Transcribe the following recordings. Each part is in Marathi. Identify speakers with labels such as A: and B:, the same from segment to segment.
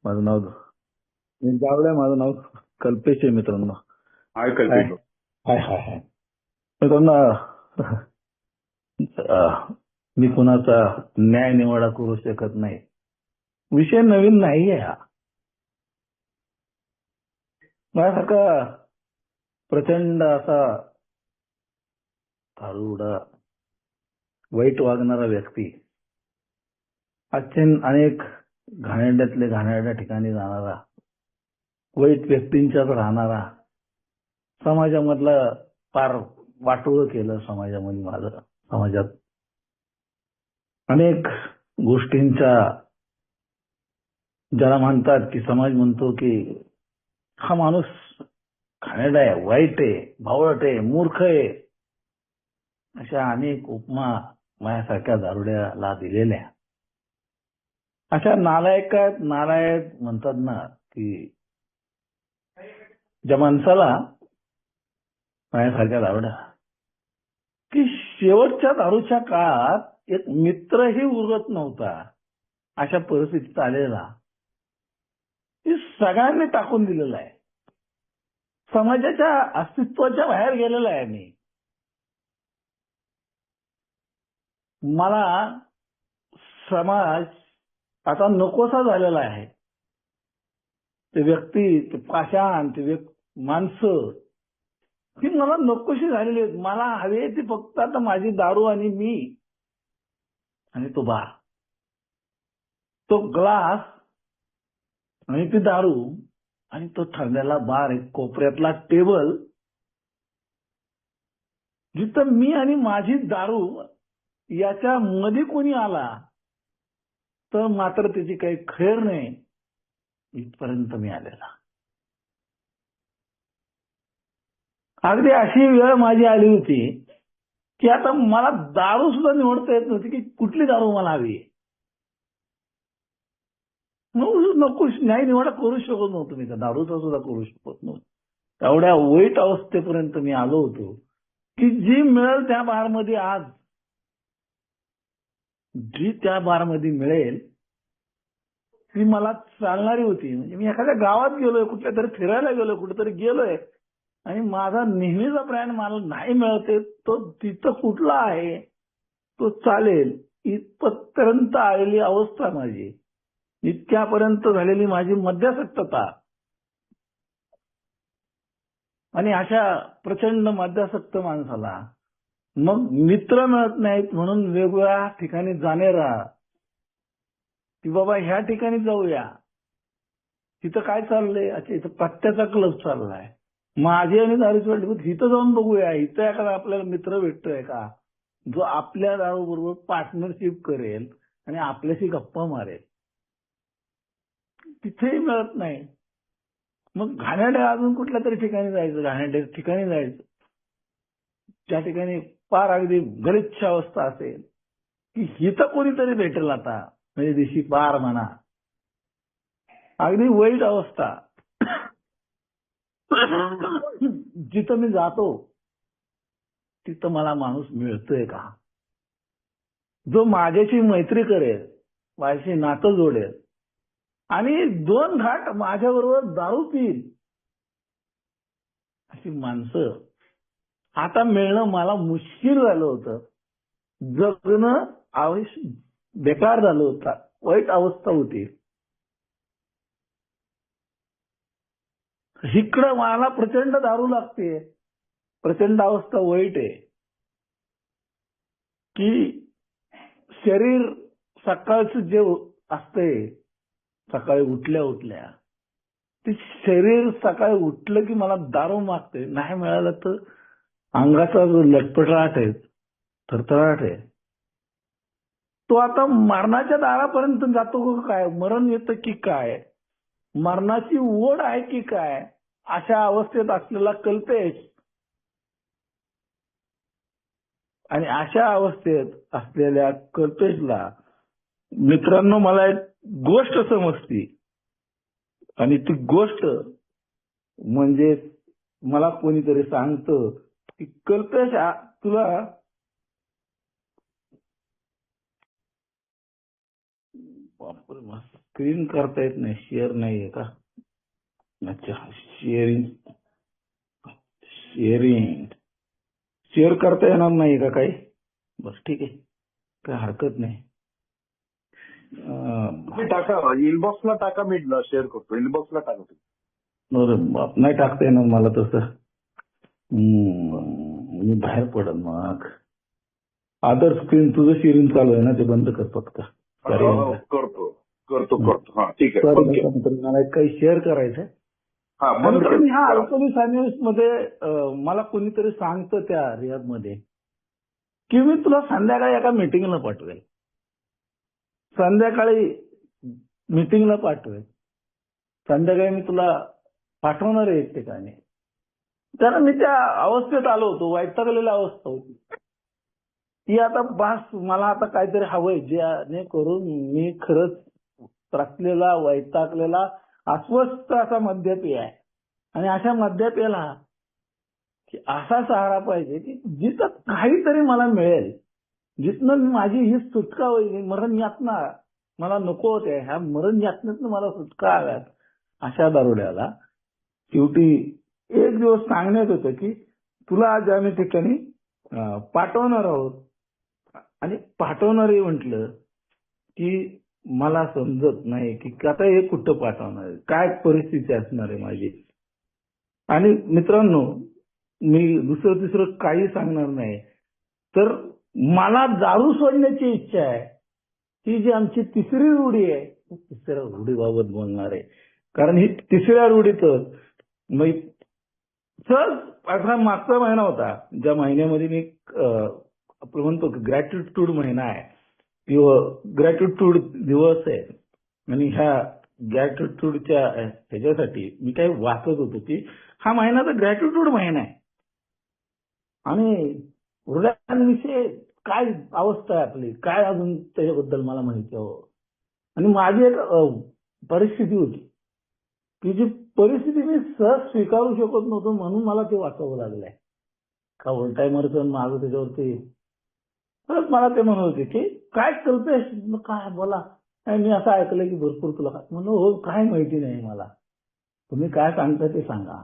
A: माझं नाव गावडे, माझं नाव कल्पेश आहे मित्रांनो.
B: हाय कल्पेश भाऊ.
A: हाय हाय हाय मित्रांनो, मी कुणाचा न्याय निवाडा करू शकत नाही. विषय नवीन नाही आहे हा. माझ्यासारखा प्रचंड असा दारुडा वाईट वागणारा व्यक्ती, अनेक घाणेरड्यातले घाणेरड्या ठिकाणी जाणारा, वाईट व्यक्तींच्यात राहणारा, समाजामधलं फार वाटोळं केलं समाजामध्ये. माझं समाजात अनेक गोष्टींच्या, ज्याला म्हणतात की समाज म्हणतो की हा माणूस घाणेरडा आहे, वाईट आहे, भावळट आहे, मूर्ख आहे, अशा अनेक उपमा माझ्यासारख्या दारुड्याला दिलेल्या. अशा नालायक म्हणतात ना की ज्या माणसाला, माझ्यासारख्या दारुड्या, की शेवटच्या दारूच्या काळात एक मित्रही उरत नव्हता, अशा परिस्थितीत आलेला, हे सगळ्यांनी टाकून दिलेलं आहे. समाजाच्या अस्तित्वाच्या बाहेर गेलेला आहे मी. मला समाज आता नकोसा झालेला आहे. ते व्यक्ती, ते पाषाण, ते माणसं ही मला नकोशी झालेली आहेत. मला हवी ती फक्त आता माझी दारू आणि मी आणि तो बार, तो ग्लास आणि ती दारू आणि तो ठरलेला बार, एक कोपऱ्यातला टेबल, जिथं मी आणि माझी दारू याच्या मध्ये कोणी आला तर मात्र त्याची काही खैर नाही, इथपर्यंत मी आलेला. अगदी अशी वेळ माझी आली होती की आता मला दारू सुद्धा निवडता येत नव्हती की कुठली दारू मला हवी. नको, न्याय निवडा करू शकत नव्हतो मी, त्या दारूचा सुद्धा करू शकत नव्हतो. एवढ्या वाईट अवस्थेपर्यंत मी आलो होतो की जी मिळेल त्या बारमध्ये, आज जी त्या बारमध्ये मिळेल ती मला चालणारी होती. म्हणजे मी एखाद्या गावात गेलोय, कुठल्या तरी फिरायला गेलोय, कुठेतरी गेलोय आणि माझा नेहमीचा ब्रँड मला नाही मिळते, तो तिथं कुठला आहे तो चालेल, इथपर्यंत आलेली अवस्था माझी, इतक्यापर्यंत झालेली माझी मद्यासक्तता. आणि अशा प्रचंड मद्यासक्त माणसाला मग मित्र मिळत नाहीत म्हणून वेगवेगळ्या ठिकाणी जाणे राहा, की बाबा ह्या ठिकाणी जाऊया, तिथं काय चाललंय, अच्छा इथं पत्त्याचा क्लब चाललाय, माझी आणि दारूची वाटली, इथं जाऊन बघूया, इथं एखादा आपल्याला मित्र भेटतोय का जो आपल्या दारू बरोबर पार्टनरशिप करेल आणि आपल्याशी गप्पा मारेल. तिथेही मिळत नाही. मग घाणेरड्या अजून कुठल्या तरी ठिकाणी जायचं, घाणेरड्या ठिकाणी जायचं, त्या ठिकाणी फार अगदी गलिच्छ अवस्था असेल की हिथं कोणीतरी भेटेल, आता म्हणजे दिशी बार म्हणा, अगदी वाईट अवस्था. जिथं मी जातो तिथं मला माणूस मिळतोय का जो माझ्याशी मैत्री करेल, माझ्याशी नातं जोडेल आणि 2 घाट माझ्याबरोबर दारू पिईल, अशी माणसं आता मिळणं मला मुश्किल झालं होतं. जगणं आयुष्य बेकार झालं होतं, वाईट अवस्था होती. इकडं मला प्रचंड दारू लागते, प्रचंड अवस्था वाईट आहे की शरीर सकाळचं जे असतंय, सकाळी उठल्या ते शरीर सकाळी उठलं की मला दारू मागते, नाही मिळालं तर अंगाचा जो लटपटाट आहे, थरथराट आहे, तो आता मरणाच्या दारापर्यंत जातो का काय, मरण येतं की काय, मरणाची ओढ आहे की काय, अशा अवस्थेत असलेला कल्पेश. आणि अशा अवस्थेत असलेल्या कल्पेशला मित्रांनो मला एक गोष्ट समजती, आणि ती गोष्ट म्हणजे मला कोणीतरी सांगतं की कल्पेश तुला स्क्रीन करता येत नाही, शेअर नाहीये का? अच्छा, शेअरिंग शेअरिंग शेअर करता येणार नाही का काही? बस ठीक आहे, काय हरकत नाही.
B: तुम्ही टाका, इनबॉक्सला टाका, मी शेअर करतो. इनबॉक्सला टाका तुम्ही.
A: बरं, नाही टाकता येणार मला तसं. मी बाहेर पडन मग. अदर स्क्रीन तुझं शेअरिंग चालू आहे ना, ते बंद कर फक्त.
B: करतो करतो करतो. हा ठीक आहे. ओके.
A: मला काही शेअर करायचंय.
B: हा बंद कर.
A: ह्या अल्कोहोलिक फायनान्स मध्ये मला कोणीतरी सांगतं त्या रियाद मध्ये की मी तुला संध्याकाळी एका मीटिंगला पाठवेल. संध्याकाळी मीटिंगला पाठवेल. संध्याकाळी मी तुला पाठवणार आहे एक ठिकाणी. कारण मी त्या अवस्थेत आलो होतो, वैतागलेली अवस्था होती की आता बास, मला आता काहीतरी हवंय ज्याने करून मी खरंच त्रासलेला, वैतागलेला, अस्वस्थ असा मद्यपी आहे. आणि अशा मद्यपेला की असा सहारा पाहिजे की जिथं काहीतरी मला मिळेल, जिथनं माझी ही सुटका होईल. मरण यातना मला नको होते, ह्या मरण यातनेतनं मला सुटका हव्यात. अशा दारुड्याला शेवटी एक दिवस सांगण्यात होतं की तुला आज आम्ही ठिकाणी पाठवणार आहोत. आणि पाठवणारे म्हटलं की मला समजत नाही की आता हे कुठं पाठवणार आहे, काय परिस्थिती असणार आहे माझी. आणि मित्रांनो, मी दुसरं तिसरं काही सांगणार नाही. तर मला दारू सोडण्याची इच्छा आहे. ही जी आमची तिसरी रूढी आहे, तिसऱ्या रूढीबाबत बोलणार आहे. कारण ही तिसऱ्या रूढीतच सहज असा मागचा महिना होता, ज्या महिन्यामध्ये मी आपण म्हणतो की ग्रॅटिट्यूड महिना आहे किंवा ग्रॅटिट्यूड दिवस आहे. आणि ह्या ग्रॅटिट्यूडच्या ह्याच्यासाठी मी काही वाचत होतो की हा महिना तर ग्रॅटिट्यूड महिना आहे. आणि हृदयांविषयी काय अवस्था आहे आपली, काय अजून त्याच्याबद्दल मला माहिती हवं. आणि माझी एक परिस्थिती होती की जी परिस्थिती मी सहज स्वीकारू शकत नव्हतो, म्हणून मला ते वाचावं लागलंय. का ओल्टायमरचं माझं त्याच्यावरती परत मला ते म्हणत होते की काय कल्पेश, काय बोला, मी असं ऐकलंय की भरपूर तुला काय म्हणून. हो, काय माहिती नाही मला, तुम्ही काय सांगता ते सांगा.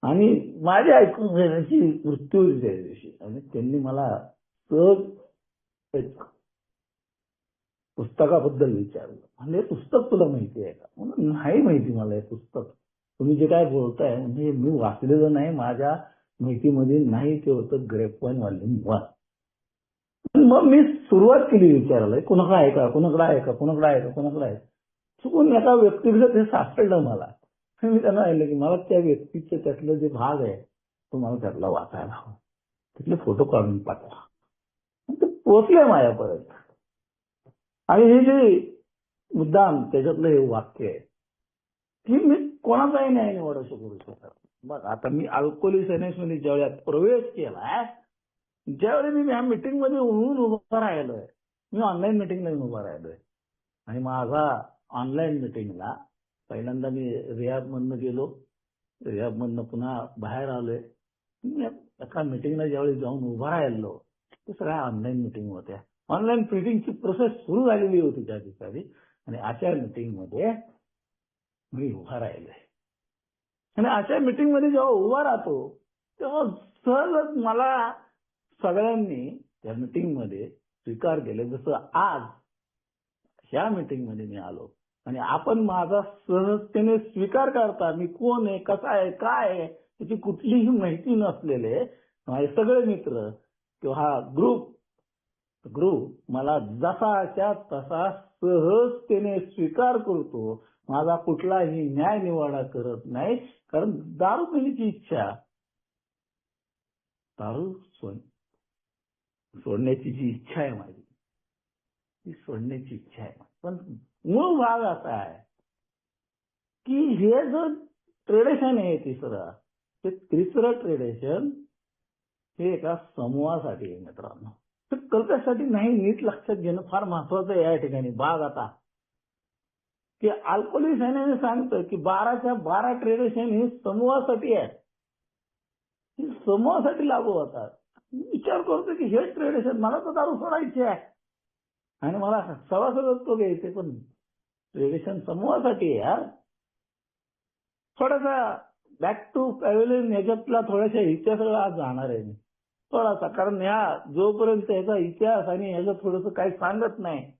A: आणि माझी ऐकून घेण्याची वृत्ती होती त्या दिवशी. आणि त्यांनी मला सहज एक पुस्तकाबद्दल विचारलं. म्हणजे पुस्तक तुला माहिती आहे का? म्हणून नाही माहिती मला हे पुस्तक. तुम्ही जे काय बोलताय म्हणजे मी वाचलेलं नाही, माझ्या माहितीमध्ये नाही. ते होतं ग्रेपवाईन व्हॉल्यूम 1. मग मी सुरुवात केली विचारायला, कोणाकडे आहे का, कोणाकडे आहे का, कोणाकडे आहे का, कोणाकडे आहे. चुकून एका व्यक्तीकडे ते सापडलं मला. मी त्यांना सांगितलं की मला त्या व्यक्तीचे त्यातलं जे भाग आहे तो मला त्यातला वाचायला हवा, तिथले फोटो काढून पाठवा. ते पोचले माझ्यापर्यंत. आणि हे जे मुद्दाम त्याच्यातलं हे वाक्य आहे की मी कोणाचाही न्याय निवडू शकत. बघ, आता मी अल्कोहोलिक फायनान्समध्ये ज्यावेळी प्रवेश केलाय, ज्यावेळी मी ह्या मीटिंग मध्ये उभा राहिलोय, मी ऑनलाईन मिटिंगला उभा राहिलोय. आणि माझा ऑनलाईन मिटिंगला पहिल्यांदा मी रियाद मधनं गेलो, रियाद मधनं पुन्हा बाहेर आलोय. मी एका मिटिंगला ज्यावेळी जाऊन उभा राहिलो, ते सगळ्या ऑनलाईन मिटिंग होत्या. ऑनलाईन मिटिंगची प्रोसेस सुरू झालेली होती त्या दिवसाची. आणि अशा मिटिंग मध्ये मी उभा राहिलोय. आणि अशा मिटिंग मध्ये जेव्हा उभा राहतो तेव्हा सहजच मला सगळ्यांनी त्या मिटिंग मध्ये स्वीकार केले. जसं आज ह्या मीटिंग मध्ये मी आलो आणि आपण माझा सहजतेने स्वीकार करता, मी कोण आहे, कसा आहे, काय आहे याची कुठलीही माहिती नसलेले माझे सगळे मित्र किंवा हा ग्रुप मला जसाच्या तसा सहजतेने स्वीकार करतो. माझा कुठलाही न्याय निवाडा करत नाही. कारण दारू पिण्याची इच्छा, दारू सोडण्याची जी इच्छा आहे माझी, ती सोडण्याची इच्छा आहे. पण मूळ भाग असा आहे की हे जो ट्रेडिशन आहे तिसरं, ते तिसरं ट्रेडिशन हे एका समूहासाठी आहे मित्रांनो. ते कल्पनेसाठी नाही. नीट लक्षात घेणं फार महत्वाचं आहे या ठिकाणी. भाग आता की अल्कोहोलिक फायनान्स सांगतं की 12च्या 12 ट्रेडिशन ही समूहासाठी आहे. ही समूहासाठी लागू होतात. विचार करतो की हे ट्रेडिशन मला तर दारू सोडायची आहे आणि मला सभासदत्व घ्यायचे, पण ट्रेडिशन समूहासाठी आहे यार. थोडासा बॅक टू पॅव्हिलियन ह्याच्यातला थोड्याशा इतिहासाला आज जाणार आहे मी थोडासा, कारण ह्या जोपर्यंत याचा इतिहास आणि ह्याचं थोडंसं काही सांगत नाही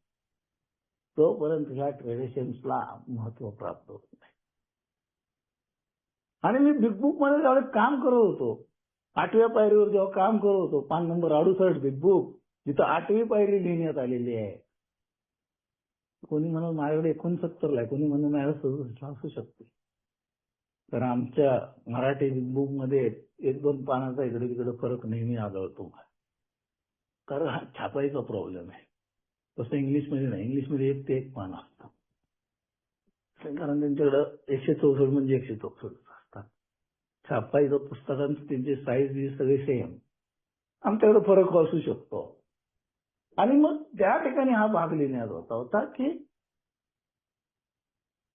A: तोपर्यंत ह्या ट्रेडिशन्सला महत्व प्राप्त होत नाही. आणि मी बिग बुक मध्ये ज्यावेळेस काम करत होतो, 8व्या पायरीवर जेव्हा काम करत होतो, पान नंबर 68 बिग बुक, जिथं 8वी पायरी लिहिण्यात आलेली आहे. कोणी म्हणून माझ्याकडे 69 आहे, कोणी म्हणून माझ्याकडे 67 असू शकते. तर आमच्या मराठी बिग बुक मध्ये 1-2 पानाचा इकडे तिकडे फरक नेहमी आढळतो, कारण हा छापाईचा प्रॉब्लेम आहे. तसं इंग्लिशमध्ये नाही, इंग्लिशमध्ये 1 ते 1 पान असतं, कारण त्यांच्याकडे 164 म्हणजे 164 असतात. छापाईचं पुस्तकांचं त्यांचे साईज सगळे सेम, आमच्याकडे फरक असू शकतो. आणि मग त्या ठिकाणी हा भाग लिहिण्यात होता की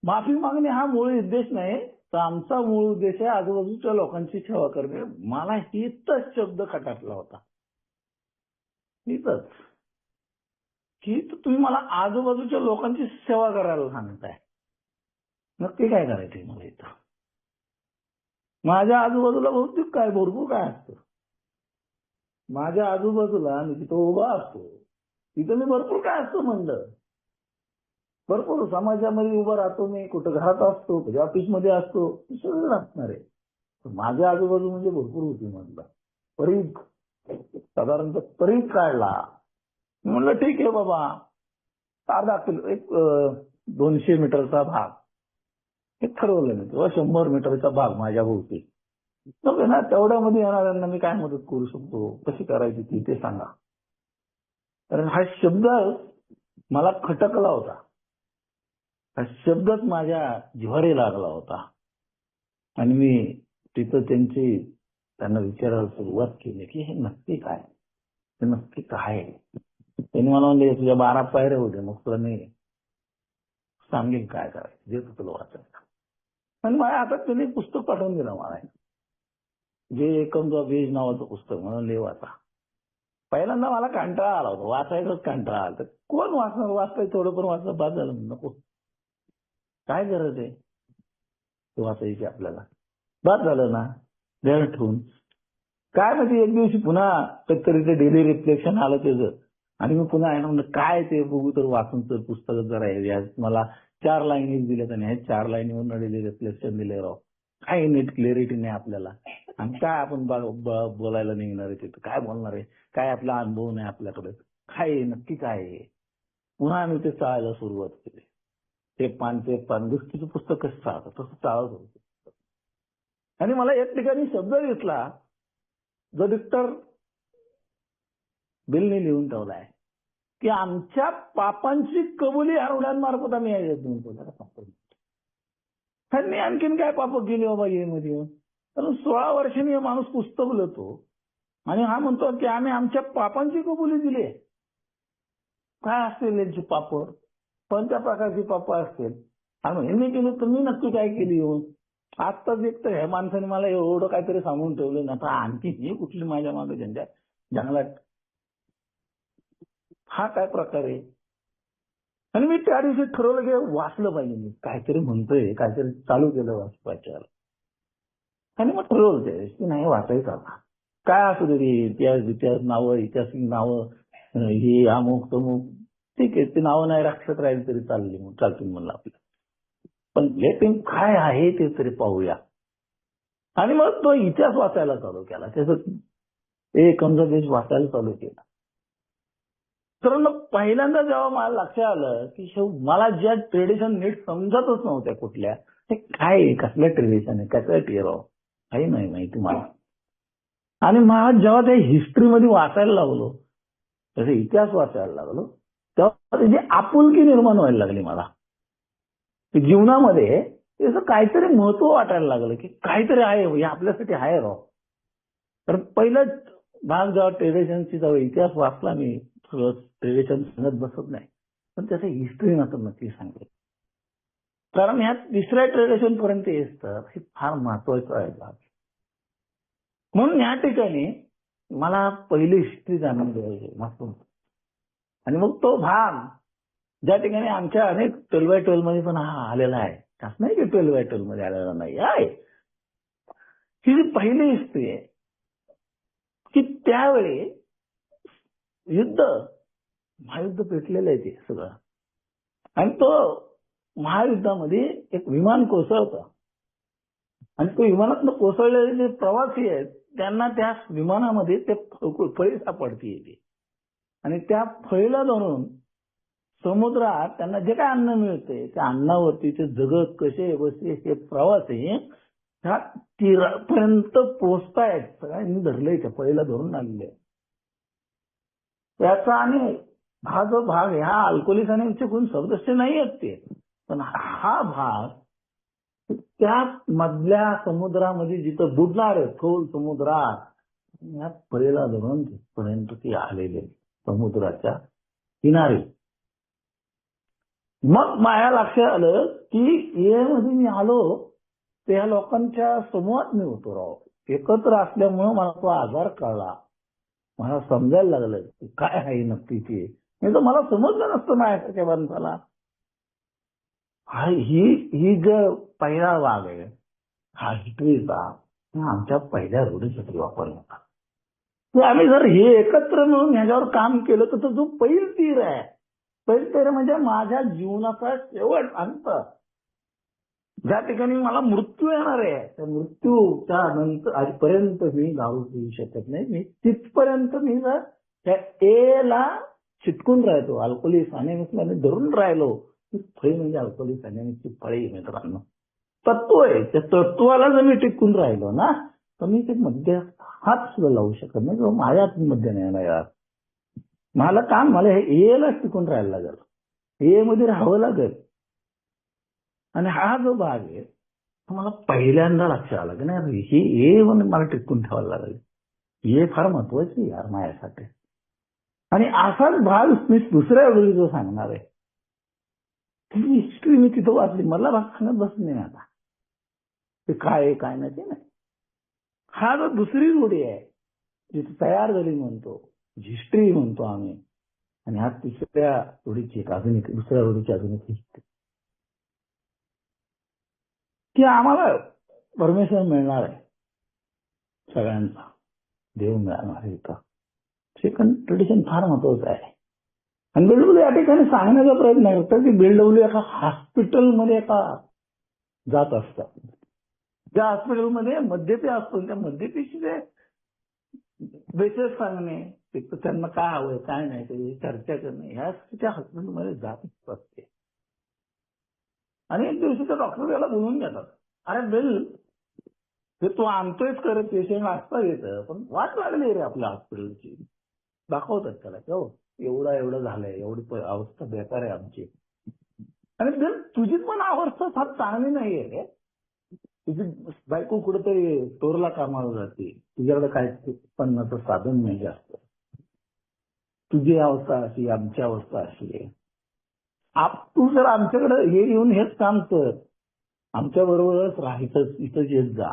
A: माफी मागणे हा मूळ उद्देश नाही, तर आमचा मूळ उद्देश आहे आजूबाजूच्या लोकांची सेवा करणे. मला हितच शब्द खटाकला होता, हितच, की तुम्ही मला आजूबाजूच्या लोकांची सेवा करायला सांगताय, नक्की काय करायचंय मला इथं? माझ्या आजूबाजूला बहुतेक काय भरपूर काय असतं. माझ्या आजूबाजूला मी तिथं उभा असतो, तिथं मी भरपूर काय असतं म्हणलं. भरपूर समाजामध्ये उभा राहतो मी, कुठं घरात असतो, कधी ऑफिसमध्ये असतो, सगळं असणार आहे. माझ्या आजूबाजू म्हणजे भरपूर होती म्हणलं. परीघ साधारणतः परीघ काढला, म्हणलं ठीक आहे बाबा, अर्धा किलो, एक 200 मीटरचा भाग हे ठरवलं मी, किंवा 100 मीटरचा भाग माझ्या भोवती. ना तेवढ्यामध्ये येणाऱ्यांना मी काय मदत करू शकतो, कशी करायची ते सांगा. कारण हा शब्द मला खटकला होता, हा शब्दच माझ्या जिव्हारी लागला होता. आणि मी तिथं त्यांना विचारायला सुरुवात केली की हे नक्की काय, हे नक्की काय. त्यांनी मला म्हणले तुझ्या 12 पायऱ्या होत्या, मग तुला मी सांगेन काय करायचं, जे तुला वाचायचं. आणि माझ्या हातात त्यांनी पुस्तक पाठवून दिलं मला, जे एकमचा बेज नावाचं पुस्तक, म्हणून वाचा. पहिल्यांदा मला कंटाळा आला होता, वाचायचाच कंटाळा आला. तर कोण वाचणार, वाचताय थोडं पण वाचलं, बाद झालं, नको काय गरज आहे वाचायची आपल्याला, बाद झालं ना, द्यायला ठेवून. काय माहिती एक दिवशी पुन्हा कधीतरी ते डेली रिफ्लेक्शन आलं त्याचं, आणि मी पुन्हा आहे ना म्हणलं काय ते बघू तर वाचून तर पुस्तक जरा मला 4 लाईनी दिल्यात आणि ह्या 4 लाईनीवर डेली रिफ्लेक्शन दिले राव. काही नीट क्लिअरिटी नाही आपल्याला, आणि काय आपण बोलायला निघणार आहे तिथं, काय बोलणार आहे, काय आपला अनुभव नाही आपल्याकडे, काय नक्की काय आहे. पुन्हा आम्ही ते चाळायला सुरुवात केली. ते पान गोष्टीचं पुस्तक कसं चालतं तसं चालत होतं. आणि मला एक ठिकाणी शब्द दिसला जो डॉक्टर बिलने लिहून ठेवलाय की आमच्या पापांची कबुली आरुड्यांमार्फत आम्ही त्यांनी आणखीन काय पाप केली बाबा ये मध्ये. कारण 16 वर्षांनी हे माणूस पुस्तक लिहितो आणि हा म्हणतो की आम्ही आमच्या पापांची कबुली दिली. काय असतील यांची पाप, कोणत्या प्रकारची पाप असतील, आणि यांनी केली तुम्ही नक्की काय केली येऊन. आत्ताच एक तर ह्या माणसाने मला एवढं काहीतरी सांगून ठेवलं ना, आता आणखी हे कुठली माझ्या मागे जंगलात, हा काय प्रकार आहे. आणि मी त्या दिवशी ठरवलं की वाचलं पाहिजे, मी काहीतरी म्हणतोय, काहीतरी चालू केलं वाचवायच्या. आणि मग ठरवलं की नाही वाचायचं आता, काय असू दे इतिहास नावं, ऐतिहासिक नावं, ही अमुक तमुक, ठीक आहे, ते नावं नाही राखत राहील तरी चालतील म्हणलं आपलं, पण लेटिंग काय आहे ते तरी पाहूया. आणि मग तो इतिहास वाचायला चालू केला, त्याचं एकमचा देश वाचायला चालू केला. तर मग पहिल्यांदा जेव्हा मला लक्षात आलं की मला ज्या ट्रेडिशन नीट समजतच नव्हत्या कुठल्या, ते काय आहे, कसल्या ट्रेडिशन आहे, कशासाठी राव, काही नाही माहिती मला. आणि मग जेव्हा त्या हिस्ट्रीमध्ये वाचायला लागलो, त्याचा इतिहास वाचायला लागलो, तेव्हा त्याची आपुलकी निर्माण व्हायला लागली मला. जीवनामध्ये त्याचं काहीतरी महत्व वाटायला लागलं की काहीतरी आहे, हे आपल्यासाठी आहे राव. तर पहिलाच भाग जेव्हा ट्रेडिशनची जेव्हा इतिहास वाचला मी, ट्रेडिशन सांगत बसत नाही, पण त्याचं हिस्ट्री मात्र नक्की सांगेल, कारण ह्या 3ऱ्या ट्रेडिशन पर्यंत येतं, हे फार महत्वाचं आहे भाग. म्हणून या ठिकाणी मला पहिली हिस्ट्री जाणून घ्यायची मस्त, आणि मग तो भाग ज्या ठिकाणी आमच्या अनेक 12x12 मध्ये पण हा आलेला आहे, असं नाही की 12x12 मध्ये आलेला नाही आहे. ही जी पहिली हिस्ट्री आहे की त्यावेळी महायुद्ध पेटलेलं आहे ते सगळं, आणि तो महायुद्धामध्ये एक विमान कोसळतं, आणि तो विमानातनं कोसळलेले जे प्रवासी आहेत त्यांना त्या विमानामध्ये ते फळी सापडती येते, आणि त्या फळीला धरून समुद्रात त्यांना जे काय अन्न मिळते त्या अन्नावरती ते जगत कसे बसे हे प्रवासी ह्या तीरापर्यंत पोहोचतायत. सगळ्यांनी धरलंय, त्या फळीला धरून आणले. त्याचा आणि हा जो भाग ह्या अल्कोहोलिसांचे गुण सदस्य नाही आहेत ते, पण हा भाग त्या मधल्या समुद्रामध्ये जिथं बुडणार आहे खोल समुद्रात, या फळीला धरून तिथपर्यंत ती आलेले समुद्राच्या किनारी. मग माझ्या लक्षात आलं की मध्ये मी आलो त्या लोकांच्या समूहात मी होतो राव, एकत्र असल्यामुळं मला तो आजार कळला, मला समजायला लागलं की काय आहे नक्की ते. नाही तर मला समजलं नसतं माझ्यासारख्या माणसाला. ही जो पहिला भाग आहे हा हिस्ट्रीचा, आमच्या पहिल्या रूढीसाठी वापरला होता. तर आम्ही जर हे एकत्र मिळून ह्याच्यावर काम केलं तर जो पहिल तीर आहे, पहिल तीर म्हणजे माझ्या जीवनाचा शेवट अंत, ज्या ठिकाणी मला मृत्यू येणार आहे, त्या मृत्यूच्या नंतर आजपर्यंत मी दारू पिऊ शकत नाही. मी तिथपर्यंत मी जर त्या एला चिटकून राहतो, अल्कोहोलिक अनॅमिकला धरून राहिलो, ती फळी म्हणजे अल्कोहोलिक अनॅमिकची फळी मित्रांनो, तत्व आहे. त्या तत्वाला जर मी टिकून राहिलो ना तर मी ते मध्य हात सुद्धा लावू शकत नाही, किंवा माझ्या हातून मध्य नाही येणार. मला काम, मला हे एलाच टिकून राहायला लागेल, ए मध्ये राहावं लागेल. आणि हा जो भाग आहे तो मला पहिल्यांदा लक्षात आला की नाही ही ए म्हणून मला टिकून ठेवायला लागेल, हे फार महत्वाची यार माझ्यासाठी. आणि असाच भाग मी दुसऱ्या वेळी जो सांगणार आहे, ती हिस्ट्री मी तिथं वाचली, मला भाग सांगत बसत नाही आता ते काय आहे काय नाही ते नाही. हा जो दुसरी रूढी आहे जिथे तयार झाली म्हणतो, हिस्ट्री म्हणतो आम्ही, आणि हा तिसऱ्या रूढीची एक आधुनिक, दुसऱ्या रूढीची आधुनिक हिस्ट्री, की आम्हाला परमेश्वर मिळणार आहे, सगळ्यांचा देव मिळणार आहे. सेकंड ट्रेडिशन फार महत्वाचं आहे. आणि बिल्डब्ल्यू या ठिकाणी सांगण्याचा प्रयत्न करतात की बिल्डब्ल्यू एका हॉस्पिटलमध्ये एका जात असतात, ज्या हॉस्पिटलमध्ये मद्यपी असतो, त्या मद्यपीची ते बेसेस सांगणे, त्यांना काय हवंय काय नाही ते चर्चा करणे, ह्या त्या हॉस्पिटलमध्ये जात असते. आणि एक दिवशी त्या डॉक्टर त्याला बोलून घेतात, अरे बिल हे तू आणतोयच खरं, पेशंट असता येतं, पण वाट लागली रे आपल्या हॉस्पिटलची. दाखवतात त्याला की हो एवढं झालंय, एवढी अवस्था बेकार आहे आमची. आणि बिल तुझी पण अवस्था फार चांगली नाहीये रे, तुझी बायको कुठेतरी स्टोरला कामाला जाते, तुझ्याकडे काय उत्पन्नाचं साधन नाही जास्त, तुझी अवस्था अशी, आमची अवस्था अशी आहे. तू जर आमच्याकडे हे येऊन हेच काम कर, आमच्या बरोबरच राहायचं, इथं येत जा,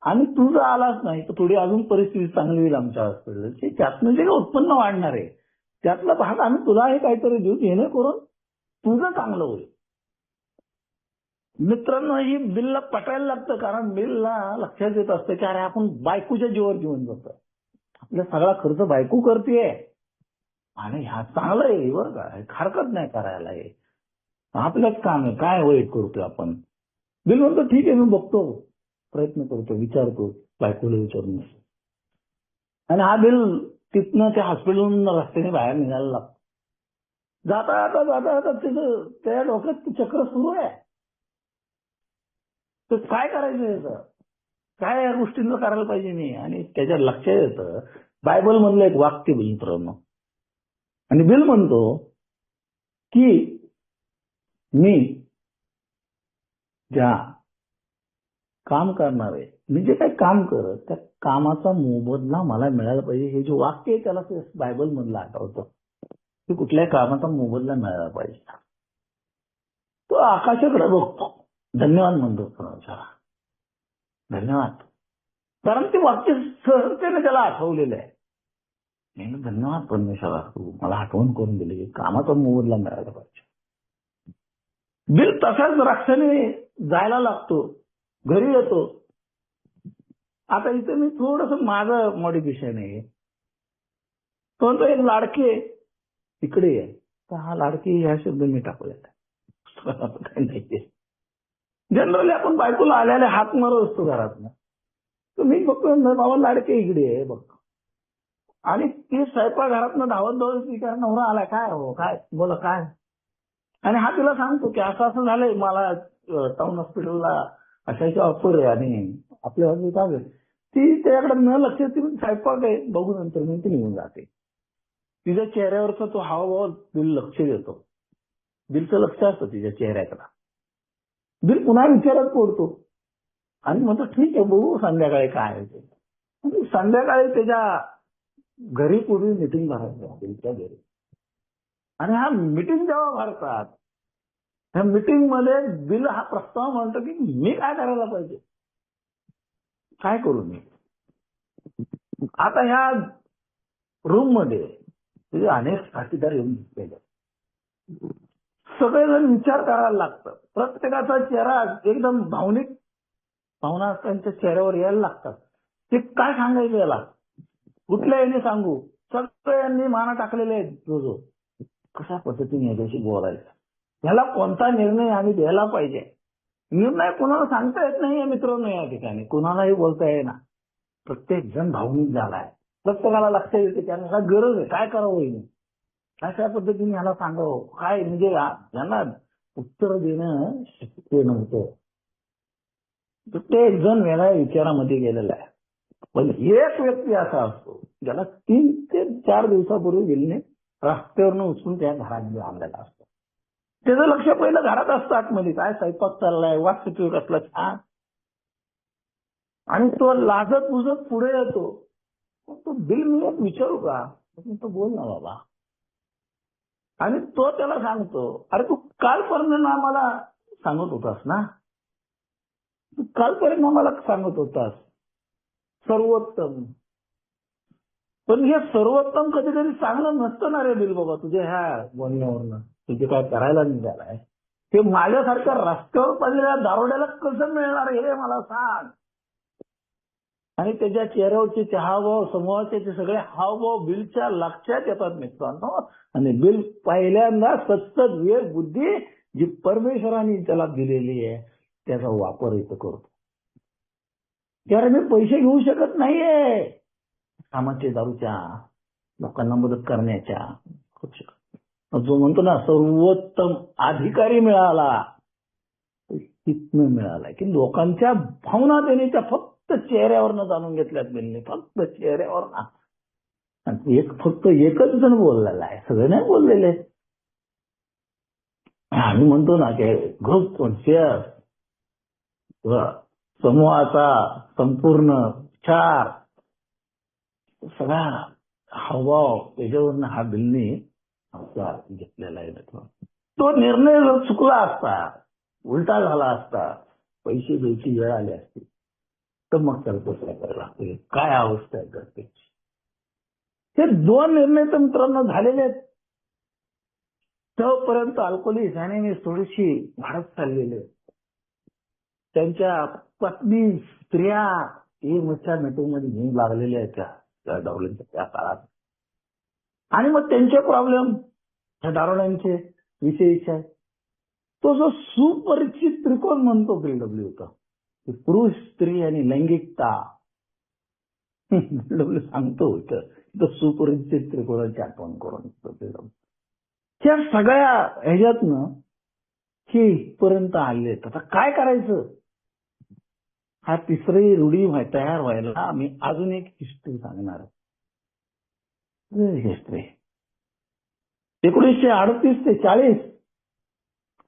A: आणि तू जर आलाच नाही तर थोडी अजून परिस्थिती चांगली होईल आमच्या हॉस्पिटलची, त्यातनं जे उत्पन्न वाढणार आहे त्यातला भाग आम्ही तुला हे काहीतरी देऊ, जेणेकरून तुझं चांगलं होईल. मित्रांनो, ही बिलला पटायला लागतं, कारण बिलला लक्षात येत असतं की अरे आपण बायकोच्या जीवावर घेऊन जातो, आपला सगळा खर्च बायको करतेय, आणि ह्या चांगलं आहे बरं का, हरकत नाही करायला, हे आपलंच काम आहे, काय वाईट करतोय आपण. बिल म्हणतो ठीक आहे, मी बघतो, प्रयत्न करतो, विचारतो, बायकोला विचारून. आणि हा बिल तिथनं त्या हॉस्पिटलमधून रस्त्याने बाहेर निघायला लागतो. जाता तिथं त्या डोक्यात चक्र सुरू आहे, तर काय करायचं याचं, काय या गोष्टींचं करायला पाहिजे मी. आणि त्याच्या लक्षात येतं बायबल मधलं एक वाक्य मित्रांनो, आणि बिल म्हणतो की मी ज्या काम करणार आहे, मी जे काही काम करत त्या कामाचा मोबदला मला मिळायला पाहिजे. हे जे वाक्य आहे त्याला ते बायबल मधलं आठवतं की कुठल्याही कामाचा मोबदला मिळायला पाहिजे. तो आकाशाकडे बघतो, धन्यवाद म्हणतो कोणाला, धन्यवाद, कारण ते वाक्य सहजतेने त्याला आठवलेलं आहे. मी म्हणलं, धन्यवाद परमेश्वरा, तू मला आठवण करून दिली, कामाचा मोबदला मिळाला पाहिजे. बिल तसाच रक्षणे जायला लागतो, घरी येतो. आता इथे मी थोडस माझं मॉडिफिकेशन आहे. तो एक लाडके तिकडे आहे, तर हा लाडकी ह्या शब्द मी टाकलेला काही नाही. जनरली आपण बायकोला आल्याला हात मारत असतो घरातनं, तर मी बघतो बाबा लाडके इकडे आहे बघ. आणि ती स्वयंपाकघरातनं धावत धावत ती काय नवरा आलाय, काय हो काय बोला काय. आणि हा तिला सांगतो की असं असं झालंय, मला टाउन हॉस्पिटलला अशाची ऑफर आहे आणि आपल्या हॉस्पिटल. ती त्याच्याकडे न लक्ष, ती स्वयंपाक आहे बघून नंतर मी ती निघून जाते. तिच्या चेहऱ्यावरचा तो हावभाव बिल लक्ष देतो, बिलचं लक्ष असतं तिच्या चेहऱ्याकडे. बिल पुन्हा विचारात पडतो आणि म्हणतो ठीक आहे बघू संध्याकाळी काय आहे ते. संध्याकाळी त्याच्या घरी पूर्वी मिटिंग भरायची बिलच्या घरी. आणि हा मिटिंग जेव्हा भरतात, ह्या मिटिंग मध्ये बिल हा प्रस्ताव म्हणतो की मी काय करायला पाहिजे, काय करू मी. आता ह्या रूम मध्ये तुझे अनेक साथीदार येऊन गेले, सगळेजण विचार करायला लागतात. प्रत्येकाचा चेहरा एकदम भावनिक भावना त्यांच्या चेहऱ्यावर यायला लागतात. ते काय सांगायचं याला, कुठल्या याने सांगू. सगळ्यांनी माना टाकलेले आहेत, जो कशा पद्धतीने याच्याशी बोलायचं, याला कोणता निर्णय आम्ही द्यायला पाहिजे. निर्णय कुणाला सांगता येत नाही मित्रांनो, या ठिकाणी कुणालाही बोलता येईना. प्रत्येक जण भावनिक झालाय, प्रत्येकाला लक्षात येते त्यांना गरज आहे, काय करावं येईल, अशा पद्धतीने ह्याला सांगावं काय. म्हणजे यांना उत्तर देणं शक्य नव्हतं. प्रत्येक जण वेगळ्या विचारामध्ये गेलेला आहे. पण एक व्यक्ती असा असतो ज्याला 3 ते 4 दिवसापूर्वी बिलने रस्त्यावरनं उचलून त्या घरात आणलेला असतो. त्याचं लक्ष पहिलं घरात असतं, आतमध्ये काय स्वयंपाक चाललाय, वास्तू कसला छान. आणि तो लाजत बुजत पुढे येतो, तो बिल मी एक विचारू का, तो बोल ना बाबा. आणि तो त्याला सांगतो, अरे तू कालपर्यंत आम्हाला सांगत होतास ना, तू कालपर्यंत आम्हाला सांगत होतास सर्वोत्तम. पण हे सर्वोत्तम कधी कधी चांगलं नसतं ना रे बिल बाबा, तुझ्या ह्या बोलण्यावरनं तुझे काय करायला निघालाय. ते माझ्यासारख्या रस्त्यावर पडलेल्या दारोड्याला कसं मिळणार हे मला सांग. आणि त्याच्या चेहऱ्यावरचे ते हावभाव, समूहाचे ते सगळे हावभाव बिलच्या लक्षात येतात मित्रांनो. आणि बिल पहिल्यांदा सत्य विवेक बुद्धी जी परमेश्वराने त्याला दिलेली आहे त्याचा वापर इथं करतो. कारण मी पैसे घेऊ शकत नाहीये कामाचे, दारूच्या, लोकांना मदत करण्याच्या. जो म्हणतो ना सर्वोत्तम अधिकारी मिळाला, तिथनं मिळालाय की लोकांच्या भावना त्याने त्या फक्त चेहऱ्यावरनं जाणून घेतल्यात बिलने, फक्त चेहऱ्यावर. फक्त एकच जण बोललेला आहे, सगळे नाही बोललेले. आम्ही म्हणतो ना की ग्रुप समूहाचा संपूर्ण विचार सगळा हावभाव त्याच्यावरनं हा बिलने घेतलेला आहे. तो निर्णय जर चुकला असता, उलटा झाला असता, पैसे द्यायची वेळ आली असती, तर मग त्याला दुसऱ्या करायला लागते. काय अवस्था आहे त्याची. हे 2 निर्णय तर मित्रांनो झालेले आहेत. तोपर्यंत अल्कोहोलिक आणि थोडीशी वाढत चाललेले. त्यांच्या पत्नी, स्त्रिया हे मच्छा मध्ये घेऊन लागलेल्या आहेत त्या दारुड्यांच्या त्या काळात. आणि मग त्यांचे प्रॉब्लेम त्या दारुड्यांचे विषयीचे आहे. तो जो सुपरिचित त्रिकोण म्हणतो BLW होता, पुरुष, स्त्री आणि लैंगिकता. BLW सांगतो तो सुपरिचित त्रिकोणाची आठवण करून. त्या सगळ्या ह्याच्यातनं हे इथपर्यंत आले. आता काय करायचं, हा तिसरी रूढी तयार व्हायला मी अजून एक हिस्ट्री सांगणार. हिस्ट्री 1938 ते 40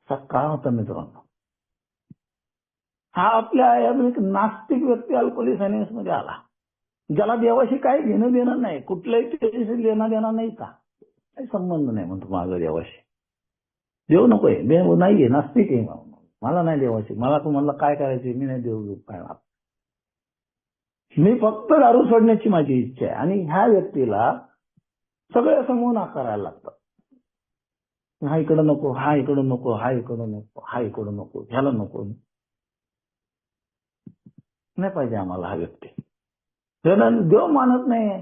A: चा काळ होता मित्रांनो. हा आपल्या एक नास्तिक व्यक्ती अल्कोहोलिक सायन्स मध्ये आला, ज्याला देवाशी काही घेणं देणं नाही, कुठल्याही त्याच्याशी लेणं देणं नाही, का काही संबंध नाही. म्हणतो माझा देवाशी देव नकोय, देव नाहीये, नास्तिक आहे, मला नाही देवाशी. मला तुम्हाला काय करायचे, मी नाही देव पाळणार, मी फक्त दारू सोडण्याची माझी इच्छा आहे. आणि ह्या व्यक्तीला सगळे समूह नाकारायला लागतात. हा इकडं नको, हा इकडं नको, हा इकडं नको, हा इकडं नको, ह्याला नको. नाही पाहिजे आम्हाला हा व्यक्ती. त्याला देव मानत नाही.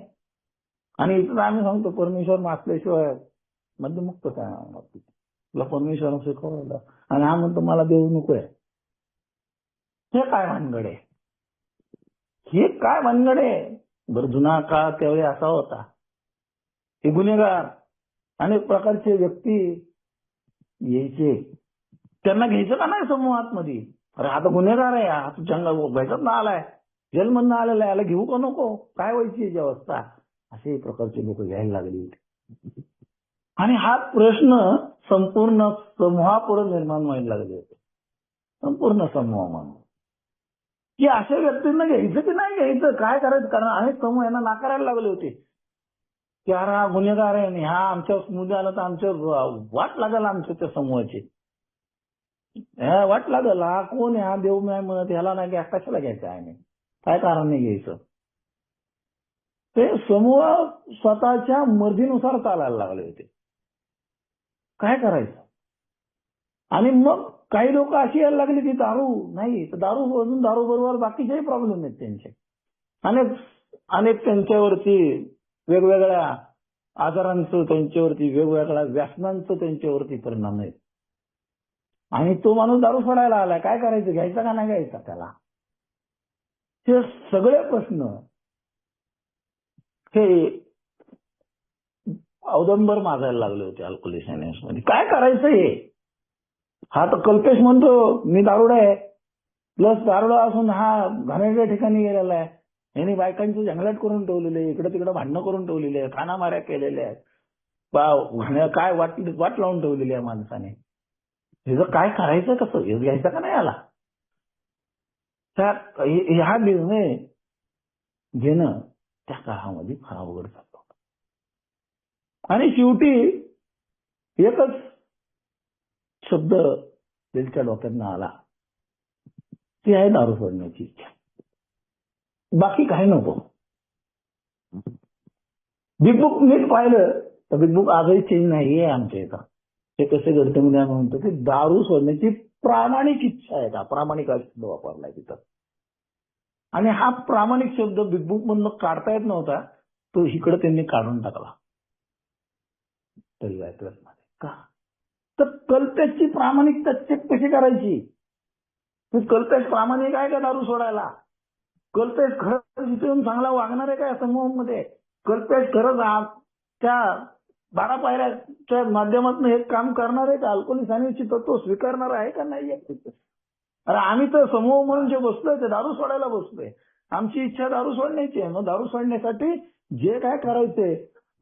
A: आणि इथं आम्ही सांगतो परमेश्वर मासल्याशिवाय मध्यमुक्त काय तुला परमेश्वर शिकवलं आणि हा म्हणतो मला देव नकोय. हे काय भानगड आहे? हे काय भानगड आहे? बरं जुना काळ त्यावेळी असा होता. हे गुन्हेगार अनेक प्रकारचे व्यक्ती यायचे, त्यांना घ्यायचं का नाही समूहात मध्ये? अरे आता गुन्हेगार आहे, हा जंगल भेटत ना आलाय, जेलमधनं आलेला आहे, याला घेऊ का नको? काय व्हायची याची अवस्था? असे प्रकारचे लोक घ्यायला लागले होते. आणि हा प्रश्न संपूर्ण समूहापुढे निर्माण व्हायला लागले होते. संपूर्ण समूह म्हणून की अशा व्यक्तींना घ्यायचं की नाही घ्यायचं, काय करायचं? कारण अनेक समूह यांना नाकारायला लागले होते की अरे हा गुन्हेगार आहे आणि हा आमच्या मध्ये आला तर आमच्या वाट लागेल आमच्या त्या समूहाची. वाट लागेल. हा कोण आहे? हा देव नाही म्हणत, ह्याला नाही घ्या, कशाला घ्यायचं आहे? काय कारण नाही घ्यायचं? ते समूह स्वतःच्या मर्जीनुसार चालायला लागले होते. काय करायचं? आणि मग काही लोक अशी यायला लागली की दारू नाही, तर दारू सोडून दारू बरोबर बाकीचेही प्रॉब्लेम आहेत त्यांचे. अनेक त्यांच्यावरती वेगवेगळ्या आजारांचं, त्यांच्यावरती वेगवेगळ्या व्यसनांचं त्यांच्यावरती परिणाम आहेत. आणि तो माणूस दारू सोडायला आलाय, काय करायचं? घ्यायचा का नाही घ्यायचा त्याला? हे सगळे प्रश्न हे अवदंबर मागायला लागले होते अल्कोहोलिक मध्ये. काय करायचं हे? हा तर कल्पेश म्हणतो मी दारुडा आहे, प्लस दारुडा असून हा घाणेरड्या ठिकाणी गेलेला आहे, यांनी बायकांची जंगलाट करून ठेवलेले, इकडे तिकडे भांडणं करून ठेवलेले आहे, खाणामाऱ्या केलेल्या आहेत, काय वाट लावून ठेवलेली आहे माणसाने. ह्याचं काय करायचं कसं? हे घ्यायचं का नाही आला? हा निर्णय घेणं त्या काळामध्ये फार अवघड झालं. आणि शेवटी एकच शब्द त्यांच्या डोक्यातनं आला, ती आहे दारू सोडण्याची इच्छा. बाकी काही नको. बिग बुक नीट पाहिलं तर बिग बुक आजही चेंज नाहीये आमच्या इथं. ते कसे घडते म्हणजे आम्ही म्हणतो की दारू सोडण्याची प्रामाणिक इच्छा आहे का, प्रामाणिक हा शब्द वापरलाय तिथं. आणि हा प्रामाणिक शब्द बिग बुक मधनं काढता येत नव्हता, तो इकडे त्यांनी काढून टाकला मध्ये. का? तर कल्पेशची प्रामाणिकता चेक कशी करायची? कल्पेश प्रामाणिक आहे का दारू सोडायला? कल्पेश खरंच इथे येऊन चांगला वागणार आहे का या समूहामध्ये? कल्पेश खरंच त्या 12 पायऱ्याच्या माध्यमातून हे काम करणार आहे का? अल्कोहोलिक अनॉनिमसची तत्व स्वीकारणार आहे का नाही? अरे आम्ही तर समूह म्हणून जे बसलोय ते दारू सोडायला बसलोय. आमची इच्छा दारू सोडण्याची आहे. मग दारू सोडण्यासाठी जे काय करायचंय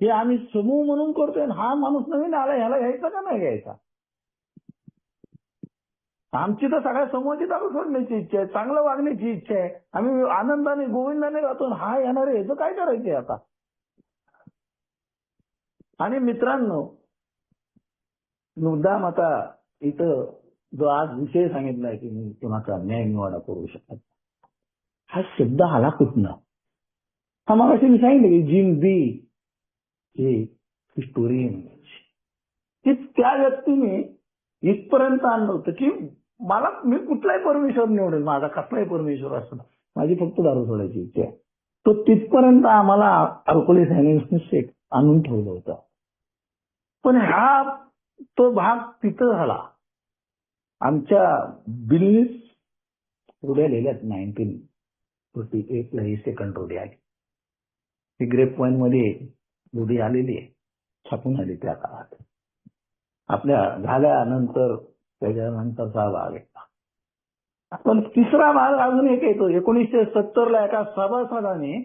A: हे आम्ही समूह म्हणून करतोय. हा माणूस नवीन आला, ह्याला घ्यायचा का नाही घ्यायचा? आमची तर सगळ्या समूहाची दारू सोडण्याची इच्छा आहे, चांगलं वागण्याची इच्छा आहे. आम्ही आनंदाने गोविंदाने राहतो. हा येणार आहे, याचं काय करायचंय आता? आणि मित्रांनो, मुद्दाम आता इथं जो आज विषय सांगितलाय की मी कुणाचा न्याय निवाडा करू शकत, हा शब्द आला कुठनं? हा मगाशी मी सांगितलं की जिम बी हे हिस्टोरियन, की त्या व्यक्तीने इथपर्यंत आणलं होतं की मी कुठलाही परमेश्वर निवडेल, माझा कसलाही परमेश्वर असतो, माझी फक्त दारू सोडायची इच्छा आहे. तो तिथपर्यंत आम्हाला अल्कोहोलिक अनॉनिमसने आणून ठेवलं होतं. पण तो भाग तिथं झाला. आमच्या बिलनीस रोड्या लिहिल्यात 1948 ला ही सेकंड रोडी आली. ती ग्रेप पॉइंट मध्ये रोडी आलेली आहे, छापून आली त्या काळात. आपल्या झाल्यानंतर त्याच्यानंतरचा भाग आहे. पण तिसरा भाग अजून एक येतो. 1970 ला एका सभासदाने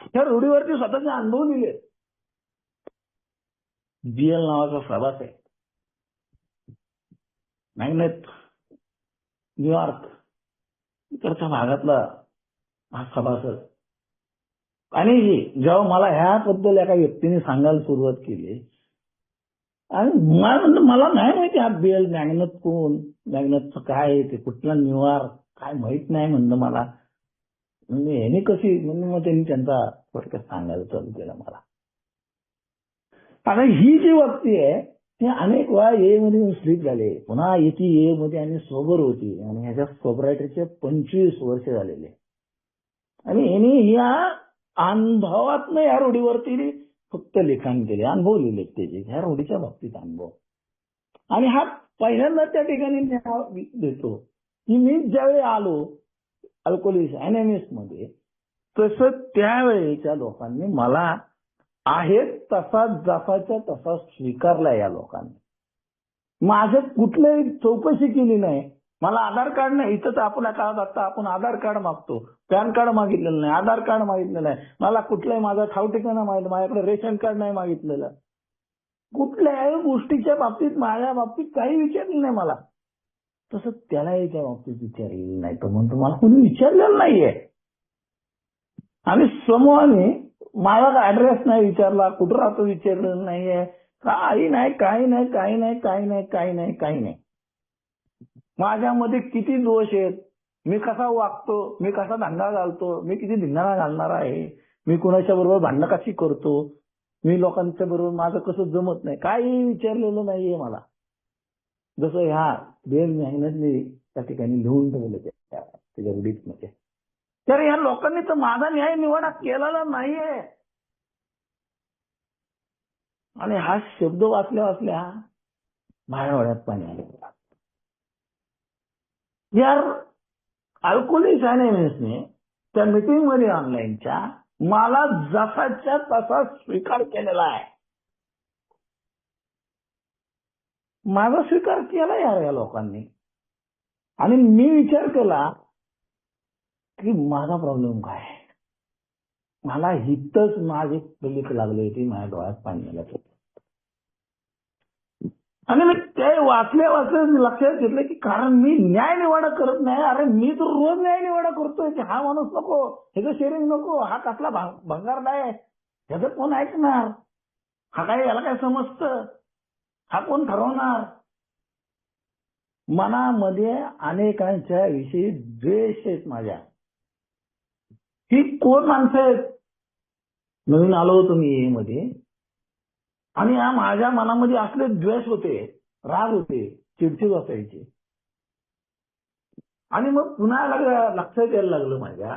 A: त्या रोडीवरती स्वतःचे अनुभव लिहिले. बीएल नावाचा सभासद आहे, मॅग्नेट न्यूयॉर्क इकडच्या भागातला हा सभासद. आणि जेव्हा मला ह्याबद्दल एका व्यक्तीने सांगायला सुरुवात केली आणि मला नाही माहिती हा बीएल मॅग्नेट कोण, मॅग्नेटचं काय, ते कुठला न्यूयॉर्क काय माहित नाही म्हणलं मला. म्हणजे ह्यानी कशी, म्हणजे मग त्यांनी त्यांचा थोडक्यात सांगायला चालू केलं मला. आता ही जी व्यक्ती आहे ती अनेक वेळा ए मध्ये स्लीप झाले, पुन्हा येते ए मध्ये आणि सोबर होती आणि ह्याच्या सोबरायटीचे 25 वर्ष झालेले आणि यांनी या अनुभवातनं या रूढीवरती फक्त लिखाण केले, अनुभव लिहिले त्याचे ह्या रूढीच्या बाबतीत अनुभव. आणि हा पहिल्यांदा त्या ठिकाणी देतो की मी ज्यावेळी आलो अल्कोहोलिस अनॅमिस मध्ये, तसं त्यावेळेच्या लोकांनी मला आहे तसा जसाच्या तसा स्वीकारला. या लोकांनी माझं कुठल्याही चौकशी केली नाही. मला आधार कार्ड नाही, इथं तर आपण काळात आता आपण आधार कार्ड मागतो, पॅन कार्ड मागितलेलं नाही, आधार कार्ड मागितलेलं नाही, मला कुठलाही माझा ठाव ठिकाणा मागितलं, माझ्याकडे रेशन कार्ड नाही मागितलेलं. कुठल्याही गोष्टीच्या बाबतीत माझ्या बाबतीत काही विचारलं नाही मला. तसं त्यालाही त्या बाबतीत विचारलेलं नाही. तर म्हणतो मला कोणी विचारलेलं नाहीये. आणि समूहाने माझा ऍड्रेस नाही विचारला, कुठं राहतो विचारलेलं नाहीये, काही नाही काही नाही काही नाही काही नाही काही नाही काही नाही. माझ्यामध्ये किती दोष आहेत, मी कसा वागतो, मी कसा दंगा घालतो, मी किती धिंगाणा घालणार आहे, मी कुणाच्या बरोबर भांडणं कशी करतो, मी लोकांच्या बरोबर माझं कसं जमत नाही, काही विचारलेलं नाहीये मला. जसं ह्या 2 महिन्यातली त्या ठिकाणी लिहून ठेवलं त्याच्या रूढीत मध्ये. तर या लोकांनी तर माझा न्याय निवाडा केलेला नाहीये. आणि हा शब्द वाचल्या वाचल्या माझ्या डोळ्यात पाणी आलं. यार अल्कोहोलिस अनॅनिमसने त्या मीटिंग मध्ये ऑनलाईनच्या मला जसाच्या तसा स्वीकार केलेला आहे. माझा स्वीकार केला यार या लोकांनी. आणि मी विचार केला की माझा प्रॉब्लेम काय आहे. मला हितच माझी लिख लागली होती, माझ्या डोळ्यात पाणी आलं. आणि मी ते वाचल्या लक्षात घेतलं की कारण मी न्याय निवाडा करत नाही. अरे मी तर रोज न्याय निवाडा करतोय की हा माणूस नको, ह्याचं शेअरिंग नको, हा कसला भंगार आहे, ह्याचं कोण ऐकणार, हा काय याला काय समजतं, हा कोण ठरवणार. मनामध्ये अनेकांच्या विषयी द्वेष आहेत माझ्या. ही कोण माणसं आहेत. नवीन आलो होतो मी मध्ये आणि या माझ्या मनामध्ये असले द्वेष होते, राग होते, चिडचिड असायची. आणि मग पुन्हा लक्षात यायला लागलं माझ्या.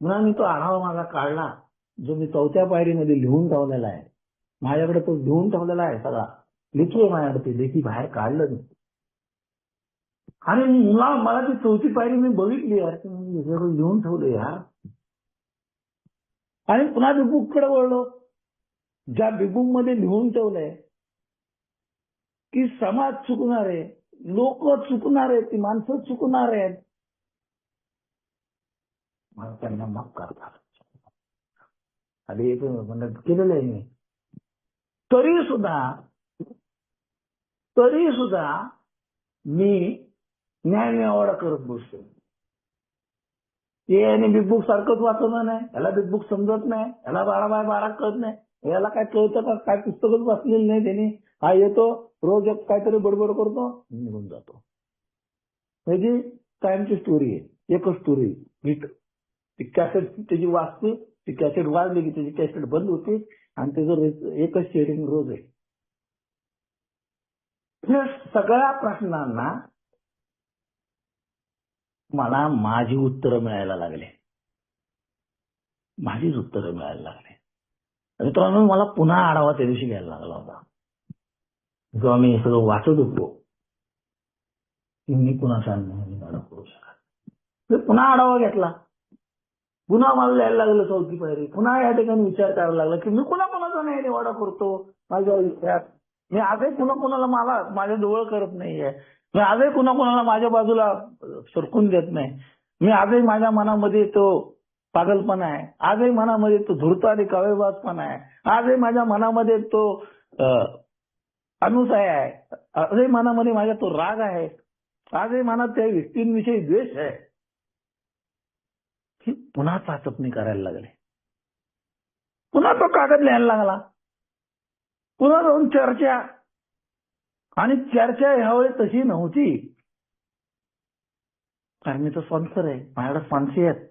A: पुन्हा मी तो आढावा माझा काढला जो मी 4थ्या पायरीमध्ये लिहून ठेवलेला आहे. माझ्याकडे तो लिहून ठेवलेला आहे, सगळा लिहितोय माझ्याकडे, ते लेखी बाहेर काढलं मी. आणि मला ती 4थी पायरी मी बघितली यार, लिहून ठेवलं यार. आणि पुन्हा बिग बुककडे वळलो. ज्या बिग बुक मध्ये लिहून ठेवलंय की समाज चुकणार आहे, लोक चुकणार आहेत, ती माणसं चुकणार आहेत, मला त्यांना माफ करतात. आधी केलेलं आहे मी. तरी सुद्धा मी न्याय निवाडा करत बसतो. आणि बिग बुक सारखंच वाचवलं नाही, याला बिग बुक समजत नाही, याला 12x12 कळत नाही, याला काय कळतं का, काय पुस्तकच वाचलेलं नाही त्यांनी, हा येतो रोज काहीतरी बडबड करतो निघून जातो. त्याची कायमची स्टोरी आहे, एकच स्टोरी. ती कॅसेट त्याची वाचते, ती कॅसेट वाजली की त्याची कॅसेट बंद होते आणि त्याचं एकच शेअरिंग रोज आहे. या सगळ्या प्रश्नांना मला माझी उत्तरं मिळायला लागले. माझीच उत्तरं मिळायला लागले. मित्रांनो मला पुन्हा आढावा त्या दिवशी घ्यायला लागला होता. जेव्हा मी हे सगळं वाचत होतो की मी कुणाचा निवाडा करू शकत. पुन्हा आढावा घेतला. पुन्हा मला यायला लागलं 4थी पायरी. पुन्हा या ठिकाणी विचार करायला लागला की मी कुणाचा न्याय निवाडा करतो माझ्या आयुष्यात. मी आजही कुणाला मला माझ्या जवळ करत नाहीये. मी आजही कुणाला माझ्या बाजूला सरकून देत नाही. मी आजही माझ्या मनामध्ये तो पागलपणा आहे, आजही मनामध्ये तो धूर्त आणि कवेबाजपणा आहे, आजही माझ्या मनामध्ये तो अनुसय आहे, आजही मनामध्ये माझ्या तो राग आहे, आजही मनात त्या व्यक्तींविषयी द्वेष आहे. ही पुन्हा चाचपणी करायला लागले. पुन्हा तो कागद लिहायला लागला. पुन्हा जाऊन चर्चा. आणि चर्चा ह्यावेळी तशी नव्हती, कारण मी तो स्पॉन्सर आहे, माझ्याकडे स्पॉन्सर आहेत.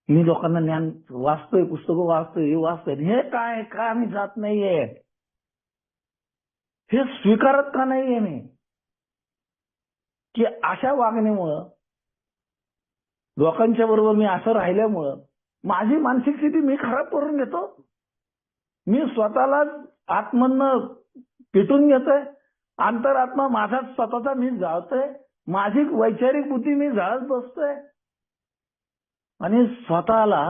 A: मी लोकांना ज्ञान वाचतोय, पुस्तकं वाचतोय, हे वाचतोय, हे काय का मी जात नाहीये, हे स्वीकारत का नाहीये मी, की अशा वागण्यामुळं लोकांच्या बरोबर मी असं राहिल्यामुळं माझी मानसिक स्थिती मी खराब करून घेतो. मी स्वतःला आतमधनं पेटून घेतोय, अंतरात्मा माझा स्वतःचा मी जाळतोय, माझी वैचारिक बुद्धी मी जाळत बसतोय आणि स्वतःला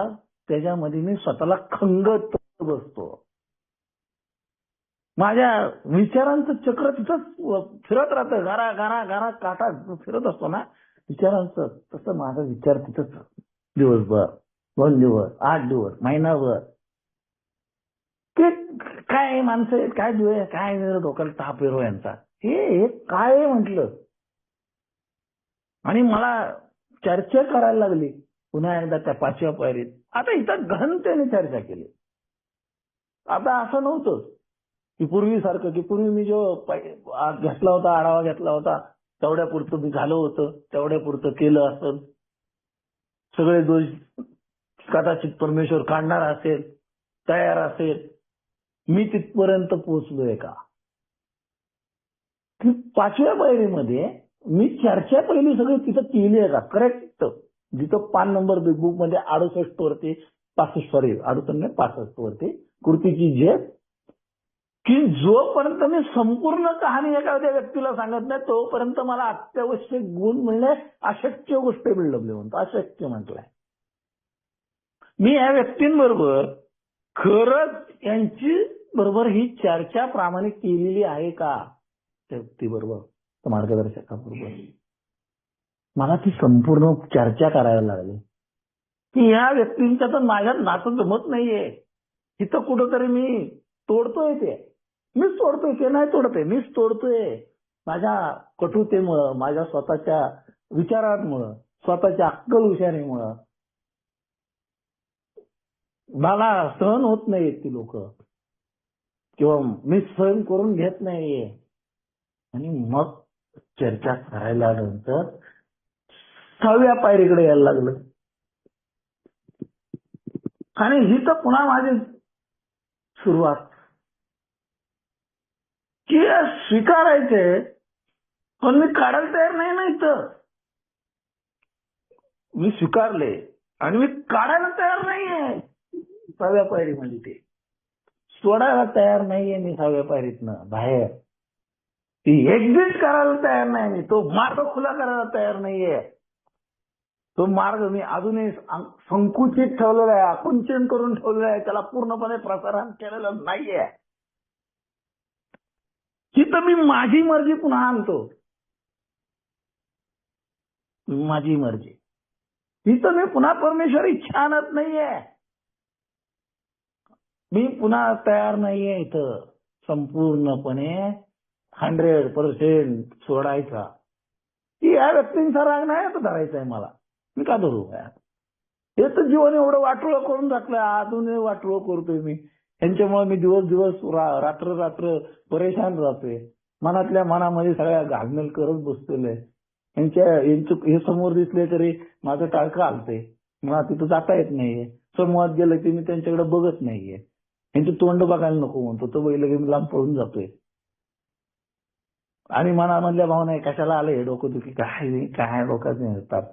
A: त्याच्यामध्ये मी स्वतःला खंगत बसतो. माझ्या विचारांचं चक्र तिथंच फिरत राहतं, घरा घरा घरा काटा फिरत असतो ना विचारांचं, तसं माझा विचार तिथंच दिवसभर, 2 दिवस, 8 दिवस, महिनाभर. ते काय माणसं आहेत, काय दिवस, काय डोक्याला ताप येतो यांचा, हे काय म्हटलं. आणि मला चर्चा करायला लागली पुन्हा एकदा त्या 5व्या पायरीत. आता इथं घनतेने चर्चा केली. आता असं नव्हतं की पूर्वीसारखं, की पूर्वी मी जो घेतला होता, आढावा घेतला होता, तेवढ्या पुरतं मी झालं होतं, तेवढ्या पुरतं केलं असेल, सगळे दोष कदाचित परमेश्वर काढणार असेल, तयार असेल. मी तिथपर्यंत पोहोचलोय का? की 5व्या पायरीमध्ये मी चर्चा पहिली सगळी तिथं केली आहे का? करेक्ट. जिथं 5 नंबर बिग बुक मध्ये 68 वरती 65 वरती कृतीची झेप, की जोपर्यंत मी संपूर्ण कहाणी एखाद्या व्यक्तीला सांगत नाही तोपर्यंत मला अत्यावश्यक गुण मिळणे अशक्य गोष्ट बिल्डअपले म्हणतो, अशक्य म्हटलंय. मी या व्यक्तींबरोबर खरंच यांची बरोबर ही चर्चा प्रामाणिक केलेली आहे का? त्या व्यक्तीबरोबर, त्या मार्गदर्शकाबरोबर मला ती संपूर्ण चर्चा करायला लागली की या व्यक्तींच्या तर माझ्या नातं जमत नाहीये. इथं कुठंतरी मी तोडतोय, ते मीच तोडतोय, ते नाही तोडतोय, मीच तोडतोय. माझ्या कटुतेमुळं, माझ्या स्वतःच्या विचारांमुळं, स्वतःच्या अक्कल हुशारीमुळं मला सहन होत नाहीत ती लोक, किंवा मी सहन करून घेत नाहीये. आणि मग चर्चा करायला नंतर 6व्या पायरीकडे यायला लागलं. आणि ही तर पुन्हा माझी सुरुवात, की स्वीकारायचे पण मी काढायला तयार नाही ना. इथं मी स्वीकारले आणि मी काढायला तयार नाहीये. 6व्या पायरीमध्ये ते सोडायला तयार नाहीये मी. 6व्या पायरीतनं बाहेर ती एक्झिट करायला तयार नाही मी. तो मार्ग खुला करायला तयार नाहीये. तो मार्ग मी अजूनही संकुचित ठेवलेला आहे, आकुंचन करून ठेवलेला आहे, त्याला पूर्णपणे प्रसारण केलेलं नाहीये. तिथं मी माझी मर्जी पुन्हा आणतो, माझी मर्जी. तिथं मी पुन्हा परमेश्वर इच्छा आणत नाहीये. मी पुन्हा तयार नाहीये इथं संपूर्णपणे 100% सोडायचा. की या व्यक्तींचा राग नाही आता धरायचा आहे मला, मी का धरू? हे तर जीवन एवढं वाटोळं करून टाकलं, अजूनही वाटोळं करतोय मी. यांच्यामुळे मी दिवस रात्र परेशान राहतोय. मनातल्या मनामध्ये सगळ्या घालमेल करत बसतोय. यांचं हे समोर दिसले तरी माझं टाळकं आलतंय, मला तिथं जाता येत नाहीये. समूहात गेलं की मी त्यांच्याकडे बघत नाहीये. यांचं तोंड बघायला नको म्हणतो, तो बैल घेऊन लांब पळून जातोय. आणि मनामधल्या भावना आहे, कशाला आलं हे डोकं दुखी, काय डोक्यात येतात.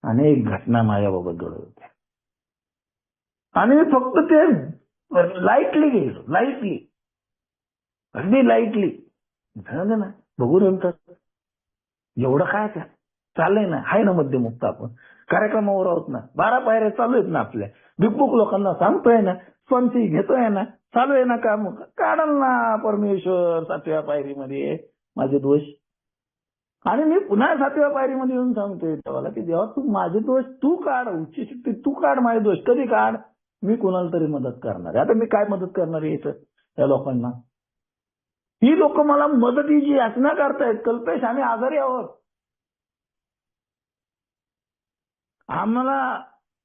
A: अनेक घटना माझ्याबाबत घडत होत्या आणि मी फक्त ते लाईटली गेलो, अगदी लाईटली. झालं ना, बघू नंतर एवढं काय त्या चाललंय ना, आहे ना मध्यमुक्त. आपण कार्यक्रमावर आहोत ना, 12 पायऱ्या चालू आहेत ना आपल्या. भिकमुक लोकांना सांगतोय ना, स्ವಂती घेतोय ना, चालू आहे ना काम. काढल ना परमेश्वर 7व्या पायरीमध्ये माझे दोष. आणि मी पुन्हा 7व्या पायरीमध्ये येऊन सांगतोय देवाला की देवा तू माझे दोष तू काढ, उच्च शक्ती तू काढ माझे दोष. कधी काढ? मी कोणाला तरी मदत करणार आहे. आता मी काय मदत करणार आहे इथं या लोकांना? ही लोक मला मदतीची याचना करतायत. कल्पेश आम्ही आजारी आहोत, आम्हाला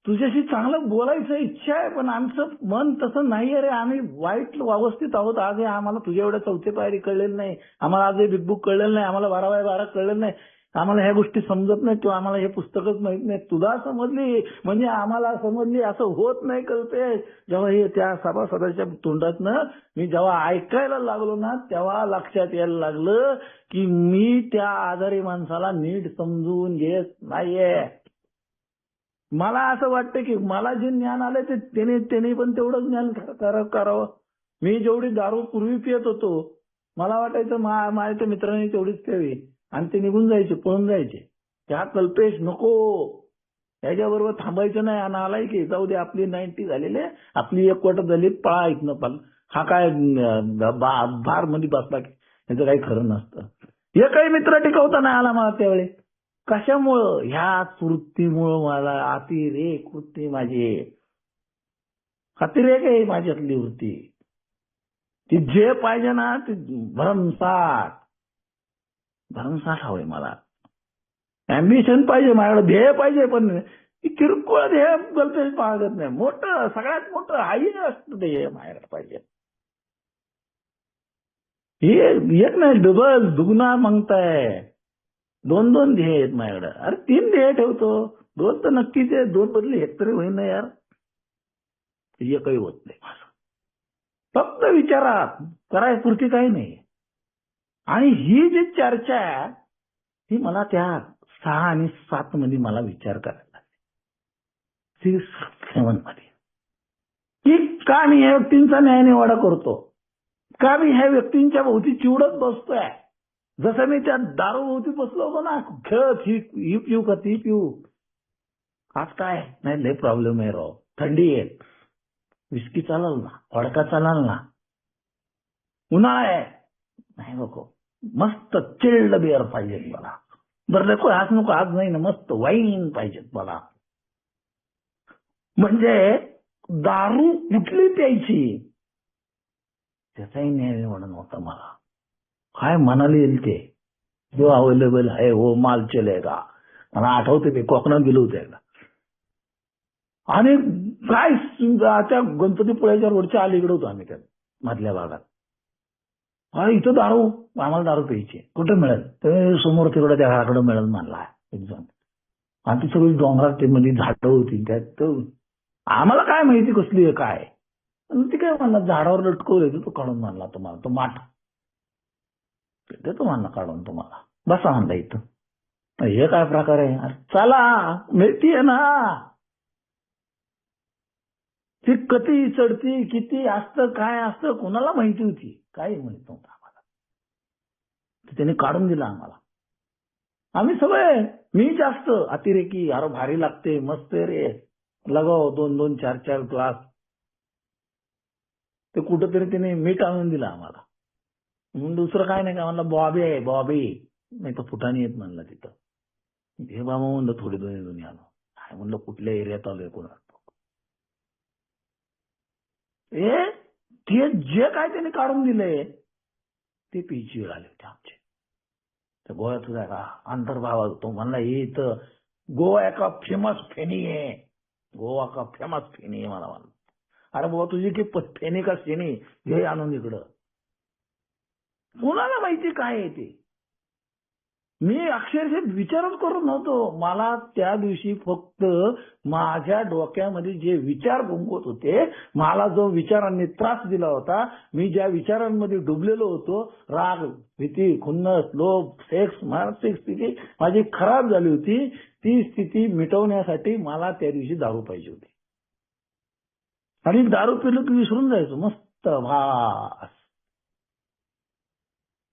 A: तुझ्याशी चांगलं बोलायचं इच्छा आहे, पण आमचं मन तसं नाहीये रे. आम्ही वाईट अवस्थेत आहोत. आजही आम्हाला तुझ्या एवढ्या 4थी पायरी कळलेली नाही, आम्हाला आजही बिग बुक कळलेलं नाही, आम्हाला 12/12 कळलेलं नाही. आम्हाला ह्या गोष्टी समजत नाही किंवा आम्हाला हे पुस्तकच माहित नाही. तुला समजली म्हणजे आम्हाला समजली असं होत नाही. कल्पेश, जेव्हा हे त्या सभासदाच्या तोंडातनं मी जेव्हा ऐकायला लागलो ना, तेव्हा लक्षात यायला लागलं की मी त्या आजारी माणसाला नीट समजून घेत नाहीये. मला असं वाटतं की मला जे ज्ञान आलं ते त्याने पण तेवढं ज्ञान करावं. मी जेवढी दारू पूर्वी पित होतो, मला वाटायचं माझ्या मित्रांनी तेवढीच प्यावी आणि ते निघून जायचे, पळून जायचे. त्या कल्पेश नको, त्याच्याबरोबर थांबायचं नाही. आणि आलाय की जाऊ दे, आपली 90 झालेले, आपली 1 क्वार्टर झाली, पळा इथनं पण. हा काय बार मध्ये बसला की याचं काही खरं नसतं. हे काही मित्र टिकवता नाही आला मला त्यावेळी. कशामुळं? ह्या वृत्तीमुळं. मला अतिरेक वृत्ती, माझी अतिरेक आहे माझ्यातली वृत्ती. ती जे पाहिजे ना ती भरमसाठ हवंय मला. अँबिशन पाहिजे माझ्याकडे, ध्येय पाहिजे, पण किरकोळ ध्येय कल्पेश मागत नाही. मोठं, सगळ्यात मोठं हायेस्ट ध्येय माझ्याकडे पाहिजे. हे एक नाही, डबल दुगना मागताय. 2 ध्येय आहेत माझ्याकडे. अरे 3 ध्येय ठेवतो, 2 तर नक्कीच आहे. 2 बदली 1 तरी होईन ना यार. एकही होत नाही माझं. फक्त विचारात करायपुरती काही नाही. आणि ही जी चर्चा आहे ही मला त्या 6 आणि 7 मध्ये मला विचार करायला लागले. 6, 7 मध्ये की का मी या व्यक्तींचा न्यायनिवाडा करतो, का मी ह्या व्यक्तींच्या भोवती चिवडत बसतोय. जसं मी त्या दारू भोवती बसलो होतो ना, खेळत, ही पिऊ का ती पिऊ. आज काय नाही, लय प्रॉब्लेम आहे राव. थंडी आहे, विस्की चालाल ना, वडका चालाल ना. उन्हाळा आहे, नाही नको, मस्त चिल्ड बिअर पाहिजे मला. बरं नको, आज नको, आज नाही ना, मस्त वाईन पाहिजेत मला. म्हणजे दारू कुठली प्यायची त्याचाही न्यायनिवाडा नव्हता मला. काय मनाला येईल ते, जो अवेलेबल आहे वो माल चलेगा. मला आठवते मी कोकणात गेलो होतो एकदा, आणि काय त्या गणपतीपुळ्याच्या रोडच्या अलीकडे होतो आम्ही, त्या मधल्या भागात. हा, इथं दारू, आम्हाला दारू प्यायची, कुठे मिळेल? ते समोर तिकडे त्या घराकडे मिळेल म्हणला एकदम. आणि ती सगळी डोंगरात मध्ये झाडं होती, त्यात आम्हाला काय माहिती कसली आहे काय. ती काय म्हणला, झाडावर लटकवलं तो काढून म्हणला तुम्हाला, तो माठ देतो म्हणला काढून तुम्हाला, बसा म्हणला इथं. हे काय प्रकार आहे? चला, मिळतीये ना. ती कधी चढती, किती असतं, काय असतं, कोणाला माहिती होती? काही माहित नव्हतं आम्हाला. त्याने काढून दिला आम्हाला. आम्ही सगळे, मी जास्त अतिरेकी, अरे भारी लागते, मस्त रे, लगाव 2-2, 4-4 ग्लास. ते कुठंतरी त्याने मीठ आणून दिलं आम्हाला. म्हणून दुसरं काय नाही का म्हणलं, बॉबी आहे बॉबी, नाही तर फुटाणी येत म्हणलं तिथं. हे बाबा म्हणलं थोडी दोन्ही आलो. काय म्हणलं कुठल्या एरियात आलोय कोणा. ते जे काय त्याने काढून दिले ते पिची वेळ आले होते आमचे. त्या गोव्यात होता का अंतर्भाव, तो म्हणला हे इथं गोवा का फेमस फेनी आहे, गोवा का फेमस फेनी आहे. मला म्हणलं, अरे बाबा तुझी की फेनी का फेनी, घे आणून इकडं. कोणाला माहिती काय आहे ते. मी अक्षरशः विचारच करत नव्हतो. मला त्या दिवशी फक्त माझ्या डोक्यामध्ये जे विचार घुमवत होते, मला जो विचारांनी त्रास दिला होता, मी ज्या विचारांमध्ये डुबलेलो होतो, राग, भीती, खुन्नस, लोभ, सेक्स, मानसिक स्थिती माझी खराब झाली होती. ती स्थिती मिटवण्यासाठी मला त्या दिवशी दारू पाहिजे होती. आणि दारू पिलं की विसरून जायचो. मस्त भास,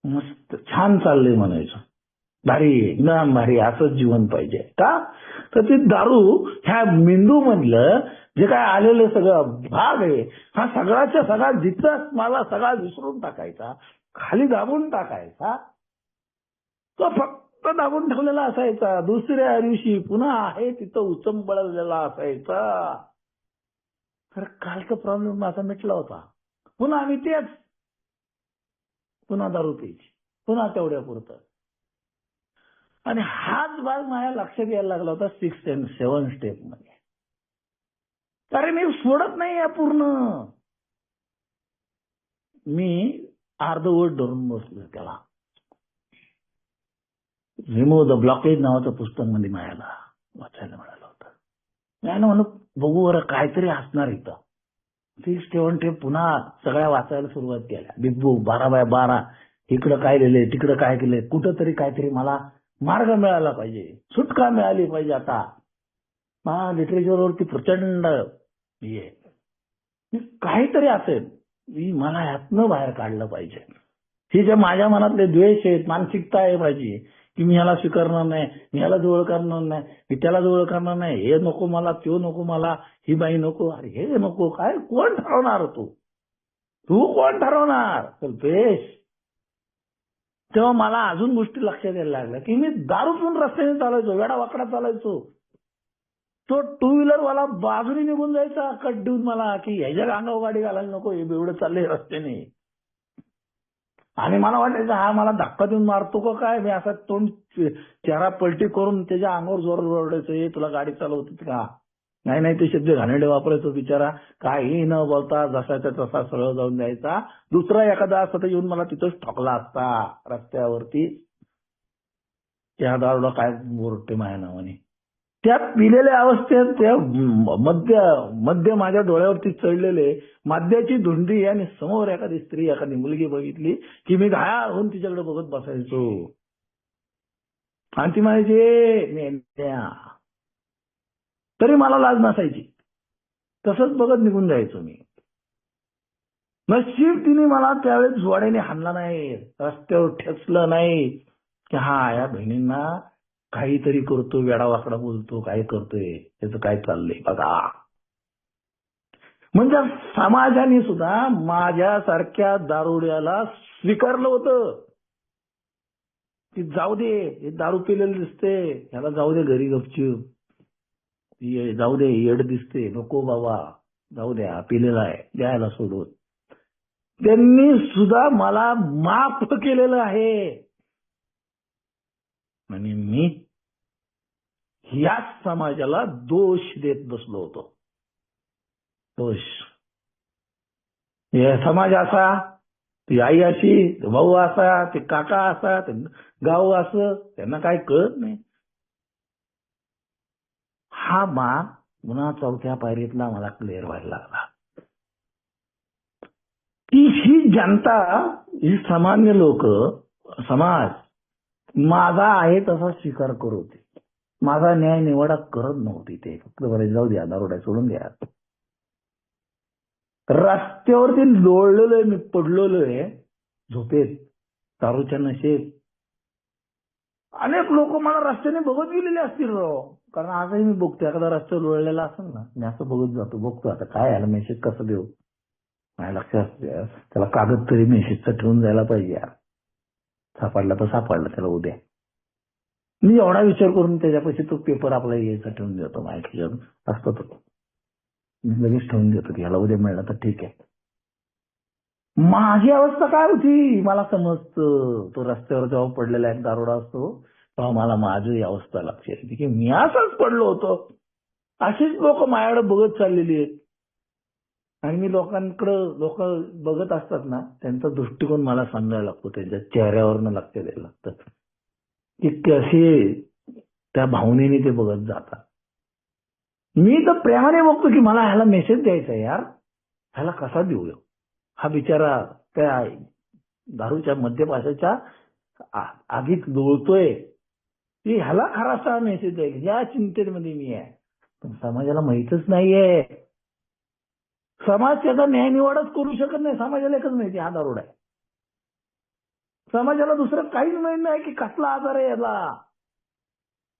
A: मस्त छान चाललंय म्हणायचं, भारी एकदम भारी, असंच जीवन पाहिजे. का तर ती दारू ह्या मेंदू मधलं जे काय आलेलं सगळं भाग आहे, हा सगळ्याच्या सगळा जिथं मला सगळा विसरून टाकायचा, खाली दाबून टाकायचा. तो फक्त दाबून ठेवलेला असायचा. दुसऱ्या दिवशी पुन्हा आहे तिथं उचंबळलेला असायचा. तर कालचा प्रॉब्लेम माझा मिटला होता. पुन्हा आम्ही तेच, पुन्हा दारू प्यायची, पुन्हा तेवढ्या पुरतं. आणि हाच भाग माझ्या लक्षात यायला लागला होता 6 and 7 स्टेप मध्ये. अरे मी सोडत नाही या पूर्ण. मी अर्धवट धरून बसलो त्याला. रिमूव्ह द ब्लॉकेज नावाचं पुस्तक मध्ये मला वाचायला मिळालं होतं. नाही म्हणून बघू बरं काहीतरी असणार इथं. 6-7 पुन्हा सगळ्या वाचायला सुरुवात केल्या. बिग बुक 12x12 इकडं काय लिहिलंय तिकडं काय केलंय, कुठंतरी काहीतरी मला मार्ग मिळाला पाहिजे, सुटका मिळाली पाहिजे. आता मला लिटरेचरवरती प्रचंड काहीतरी असेल मला ह्यातनं बाहेर काढलं पाहिजे. हे जे माझ्या मनातले द्वेष आहेत, मानसिकता आहे माझी की मी ह्याला स्वीकारणार नाही, मी ह्याला जवळ करणार नाही, मी त्याला जवळ करणार नाही, हे नको मला, तो नको मला, ही बाई नको, अरे हे नको, काय कोण ठरवणार तू कोण ठरवणार कल्पेश? तेव्हा मला अजून गोष्टी लक्षात यायला लागल्या की मी दारू पिऊन रस्त्याने चालायचो, वेडा वाकडा चालायचो. तो 2 व्हीलर वाला बाजूने निघून जायचा कट देऊन मला की ह्याच्या अंगावर गाडी घालायला नको, हे एवढं चाललंय रस्त्याने. आणि मला वाटायचं हा मला धक्का देऊन मारतो का काय. मी असा तोंड चेहरा पलटी करून त्याच्या अंगावर जोर ओरडायचं, हे तुला गाडी चालवते का? नाही ते शब्द घाणेरडे वापरायचो बिचारा. काही न बोलता जसाच्या तसा सरळ जाऊन द्यायचा. दुसरा एखादा असता तर येऊन मला तिथंच ठोकला असता रस्त्यावरती. त्या दारूला काय बोरटे माझ्या नावाने. त्या पिलेल्या अवस्थेत त्या मध्य माझ्या डोळ्यावरती चढलेले मद्याची धुंडी आणि समोर एखादी स्त्री एखादी मुलगी बघितली की मी घायाळ होऊन तिच्याकडे बघत बसायचो. आणि ती म्हणायची तरी मला लाज नसायची, तसंच बघत निघून जायचो मी. नशीब तिने मला त्यावेळेस जोड्याने हाणला नाही, रस्त्यावर ठेचलं नाही की हा या बहिणींना काहीतरी करतो, वेडा वाकडा बोलतो, काय करतोय, त्याचं काय चाललंय बघा. म्हणजे समाजाने सुद्धा माझ्यासारख्या दारुड्याला स्वीकारलं होतं की जाऊ दे, हे दारू पिलेलं दिसते, ह्याला जाऊ दे घरी गपचूप, जाऊ दे येड दिसते, नको बाबा जाऊ द्या, पिलेला आहे, द्यायला सोडून. त्यांनी सुद्धा मला माफ केलेलं आहे. आणि मी याच समाजाला दोष देत बसलो होतो. दोष हे समाज असा, ती आई अशी, भाऊ असा, ते काका असा, ते गाव असं, त्यांना काय कळत नाही. हा मान पुन्हा 4थ्या पायरीतला मला क्लिअर व्हायला लागला की ही जनता, ही सामान्य लोक, समाज माझा आहे तसा स्वीकार करत होते. माझा न्याय निवाडा करत नव्हती. ते फक्त बरे जाऊ द्या, दारोड्या सोडून द्या. रस्त्यावरती लोळलेलो आहे मी, पडलेलो आहे झोपेत, दारूच्या नशेत. अनेक लोक मला रस्त्याने बघत गेलेले असतील राव. कारण आजही मी बघतो, एखादा रस्त्यावर लोळलेला असेल ना, मी असं बघत जातो, बघतो आता काय आलं, मेसेज कसं देऊ. माझ्या लक्षात त्याला कागद तरी मेसेजचा ठेवून जायला पाहिजे यार. सापडला तर सापडला, त्याला उद्या. मी एवढा विचार करून त्याच्यापाशी तो पेपर आपला यायचा ठेवून देतो. माझ्या असतो तो, मी लगेच ठेवून देतो की ह्याला उद्या मिळाला तर ठीक आहे. माझी अवस्था काय होती मला समजतं. तो रस्त्यावर जेव्हा पडलेला एक दारोडा असतो तेव्हा मला माझी अवस्था लक्षात येते की मी असंच पडलो होतो. अशीच लोक माझ्याकडे बघत चाललेली आहेत. आणि मी लोकांकडे, लोक बघत असतात ना, त्यांचा दृष्टिकोन मला समजायला लागतो, त्यांच्या चेहऱ्यावरनं लक्ष द्यायला लागतं की कसे त्या भावनेने ते बघत जातात. मी तर प्रेमाने बघतो की मला ह्याला मेसेज द्यायचा यार, ह्याला कसा देऊ. हा बिचारा त्या दारूच्या मद्यपाशाच्या आगीत लोळतोय, की ह्याला खरासा मेसेज द्यायचा, या चिंतेमध्ये मी आहे. पण समाजाला माहीतच नाहीये. समाज त्याचा न्याय निवाडाच करू शकत नाही. समाजाला एकच माहिती, हा दारुडा आहे. समाजाला दुसरं काहीच माहित नाही की कसला आजार आहे याला.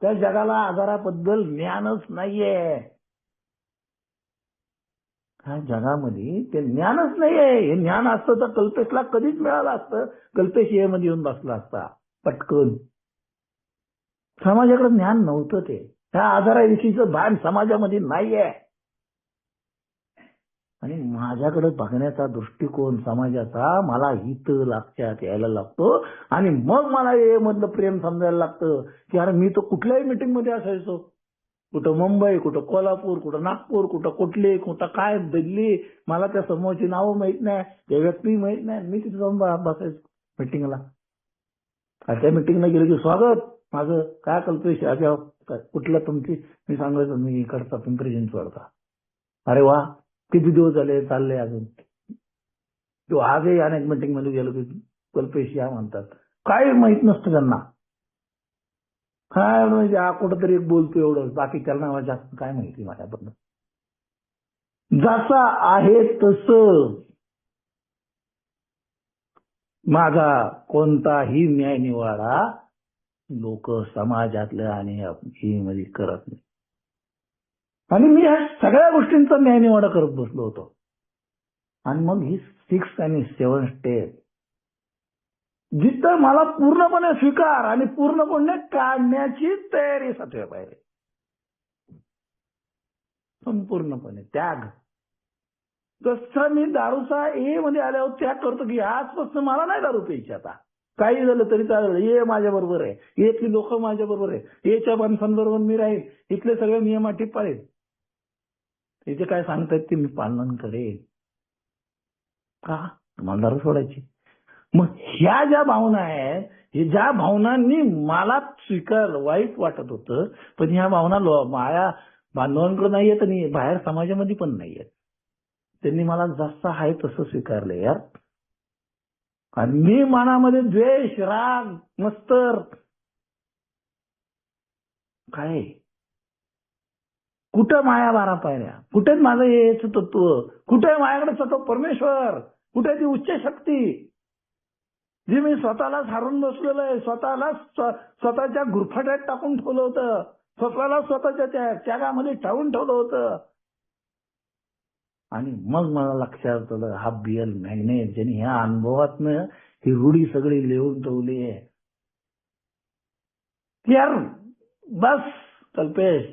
A: त्या जगाला आजाराबद्दल ज्ञानच नाहीये. ह्या जगामध्ये ते ज्ञानच नाहीये. हे ज्ञान असतं तर कल्पेशला कधीच मिळालं असतं. कल्पेश मध्ये येऊन बसला असता पटकन. समाजाकडे ज्ञान नव्हतं. ते त्या आजाराविषयीचं भान समाजामध्ये नाहीये. आणि माझ्याकडे बघण्याचा दृष्टिकोन समाजाचा मला इथं लक्षात यायला लागतो. आणि मग मला हे मधलं प्रेम समजायला लागतं की अरे मी तर कुठल्याही मीटिंग मध्ये असायचो. कुठं मुंबई, कुठं कोल्हापूर, कुठं नागपूर, कुठं कुठली, कुठं काय दिल्ली, मला त्या समोरची नावं माहित नाही, त्या व्यक्ती माहित नाही. मी तिथे जाऊन बसायचो मीटिंगला. त्या मीटिंगला गेलो की स्वागत, माझं काय कल्पेश अशा कुठलं तुमची मी सांगायचं मी इकडचा पिंपरी चिंचवडचा. अरे वा किती दिवस झाले चालले अजून. तो आजही अनेक मीटिंग मध्ये गेलो की कल्पेश या म्हणतात. काही माहित नसतं त्यांना. काय म्हणजे हा कुठंतरी एक बोलतो एवढं, बाकी त्यांना जास्त काय माहिती माझ्याबद्दल. जसा आहे तसं माझा कोणताही न्याय निवाडा लोक समाजातलं आणि ही मध्ये करत नाही. आणि मी या सगळ्या गोष्टींचा न्याय निवाडा करत बसलो होतो. आणि मग ही 6 आणि 7 स्टेप जिथं मला पूर्णपणे स्वीकार आणि पूर्णपणे काढण्याची तयारी 7व्या पायरी. संपूर्णपणे त्याग. जसं मी दारूचा ए मध्ये आल्यावर त्याग करतो की आजपासून मला नाही दारू प्यायची आता. काही झालं तरी चालेल, ये माझ्या बरोबर आहे, इथली लोक माझ्या बरोबर आहे, याच्या माणसांबरोबर मी राहील, इथले सगळे नियम अटी पाळेल, ते जे काय सांगतायत ते मी पालन करेन. का मला दारू सोडायची. मग ह्या ज्या भावना आहेत, हे ज्या भावनांनी मला स्वीकार वाईट वाटत होतं, पण ह्या भावना माझ्या बांधवांकडे नाहीयेत आणि बाहेर समाजामध्ये पण नाहीयेत. त्यांनी मला जसं आहे तसं स्वीकारलं यार. आणि मी मनामध्ये द्वेष, राग, मस्तर काय, कुठं माया 12 पायऱ्या, कुठे माझं हेच तत्व, कुठे माझ्याकडे स्वतः परमेश्वर, कुठे ती उच्च शक्ती जी मी स्वतःलाच हारून बसलेलो आहे, स्वतःच्या गुरफट्यात टाकून ठेवलं होतं, स्वतःला स्वतःच्या त्या त्यागामध्ये टाळून ठेवलं होतं. आणि मग मला लक्षात आलं हा BL मॅग्नेट ज्यांनी ह्या अनुभवातनं ही रूढी सगळी लिहून ठेवली आहे. यार बस कल्पेश,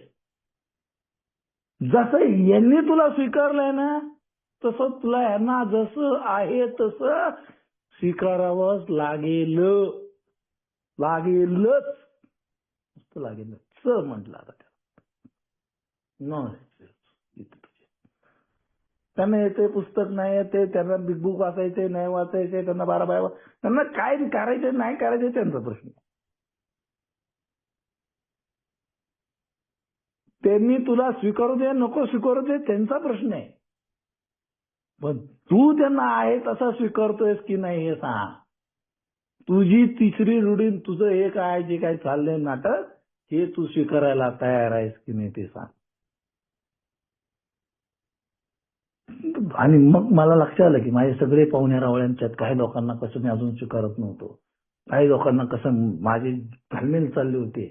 A: जसं यांनी तुला स्वीकारलंय ना तसं तुला यांना जसं आहे तसं स्वीकारावंच लागेलच. म्हटलं आता त्यांना येते पुस्तक नाही येते, त्यांना बिग बुक वाचायचे नाही वाचायचे, त्यांना 12 बाय त्यांना काय करायचे नाही करायचे त्यांचा प्रश्न. त्यांनी तुला स्वीकारू दे नको स्वीकारू दे त्यांचा प्रश्न आहे. पण तू त्यांना आहे तसा स्वीकारतोयस की नाही हे सांग. तुझी तिसरी रूढी, तुझं हे काय जे काय चाललंय नाटक, हे तू स्वीकारायला तयार आहेस की नाही ते सांग. आणि मग मला लक्षात आलं की माझे सगळे पाहुणे रावळ्यांच्यात काही लोकांना कसं मी अजून स्वीकारत नव्हतो, काही लोकांना कसं माझी घालमेल चालली होती,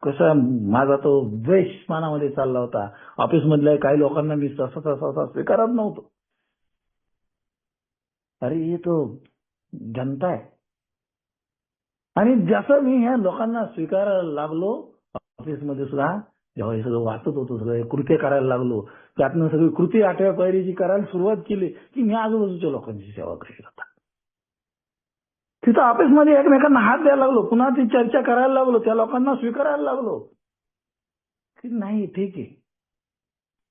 A: कसं माझा तो द्वेष मनामध्ये चालला होता. ऑफिस मधल्या काही लोकांना मी तसा स्वीकारत नव्हतो. अरे हे तो जनता आहे. आणि जसं मी ह्या लोकांना स्वीकारायला लागलो, ऑफिसमध्ये सुद्धा जेव्हा हे सगळं वाचत होतो, सगळे कृत्य करायला लागलो, त्यातनं सगळी कृती 8व्या पायरीची करायला सुरुवात केली की मी आजूबाजूच्या लोकांची सेवा कशी होता. तिथं ऑफिसमध्ये एकमेकांना हात द्यायला लागलो, पुन्हा ती चर्चा करायला लागलो, त्या लोकांना स्वीकारायला लागलो की नाही ठीक आहे.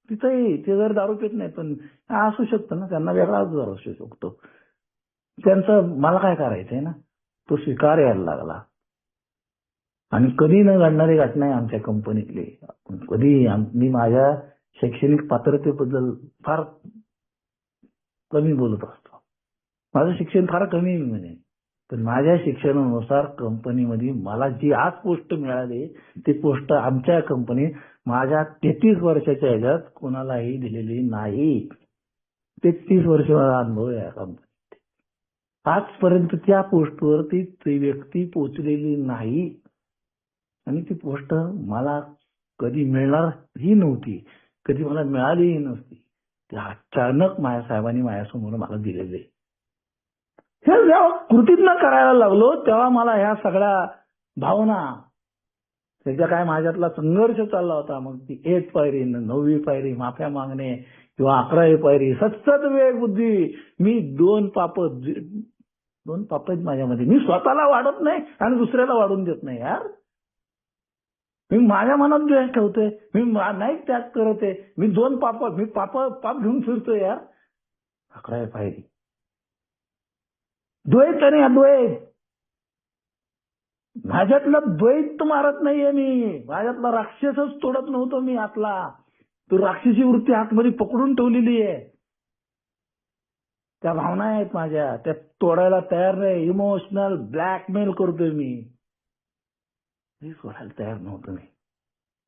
A: तिथंही ते जर दारू पित नाही पण असू शकतं ना, त्यांना वेगळा आजार असू शकतो, त्यांचं मला काय करायचंय ना, तो स्वीकार यायला लागला. आणि कधी न घडणारी घटना आहे आमच्या कंपनीतली. कधी मी माझ्या शैक्षणिक पात्रतेबद्दल फार कमी बोलत असतो. माझं शिक्षण फार कमी म्हणे, पण माझ्या शिक्षणानुसार कंपनीमध्ये मला जी आज पोस्ट मिळाली ती पोस्ट आमच्या कंपनीत माझ्या 33 वर्षाच्या ह्याच्यात कोणालाही दिलेली नाही. 33 वर्ष मला अनुभव आहे या कंपनीत. आजपर्यंत त्या पोस्टवर ती व्यक्ती पोहोचलेली नाही. आणि ती पोस्ट मला कधी मिळणार ही नव्हती, कधी मला मिळालीही नसती. ते अचानक माझ्या साहेबांनी माझ्यासमोर मला दिलेले. हे जेव्हा कृतीतनं करायला लागलो तेव्हा मला ह्या सगळ्या भावना, त्याच्या काय माझ्यातला संघर्ष चालला होता. मग ती 8 पायरी, 9वी पायरी, माफ्या मागणे किंवा 11वी पायरी, सतत वेग बुद्धी. मी 2 पाप आहेत माझ्यामध्ये. मी स्वतःला वाढत नाही आणि दुसऱ्याला वाढून देत नाही यार. मी माझ्या मनात द्वेष ठेवतोय, मी नाही त्याग करत आहे. मी 2 पाप घेऊन फिरतोय यार. 11वी पायरी, द्वैत आणि अद्वैत. माझ्यातलं द्वैत मारत नाहीये मी, माझ्यातला राक्षसच तोडत नव्हतो मी आतला. तो राक्षसी वृत्ती आतमध्ये पकडून ठेवलेली आहे. त्या भावना आहेत माझ्या, त्या तोडायला तयार नाही. इमोशनल ब्लॅकमेल करतोय मी, हे सोडायला तयार नव्हतो मी.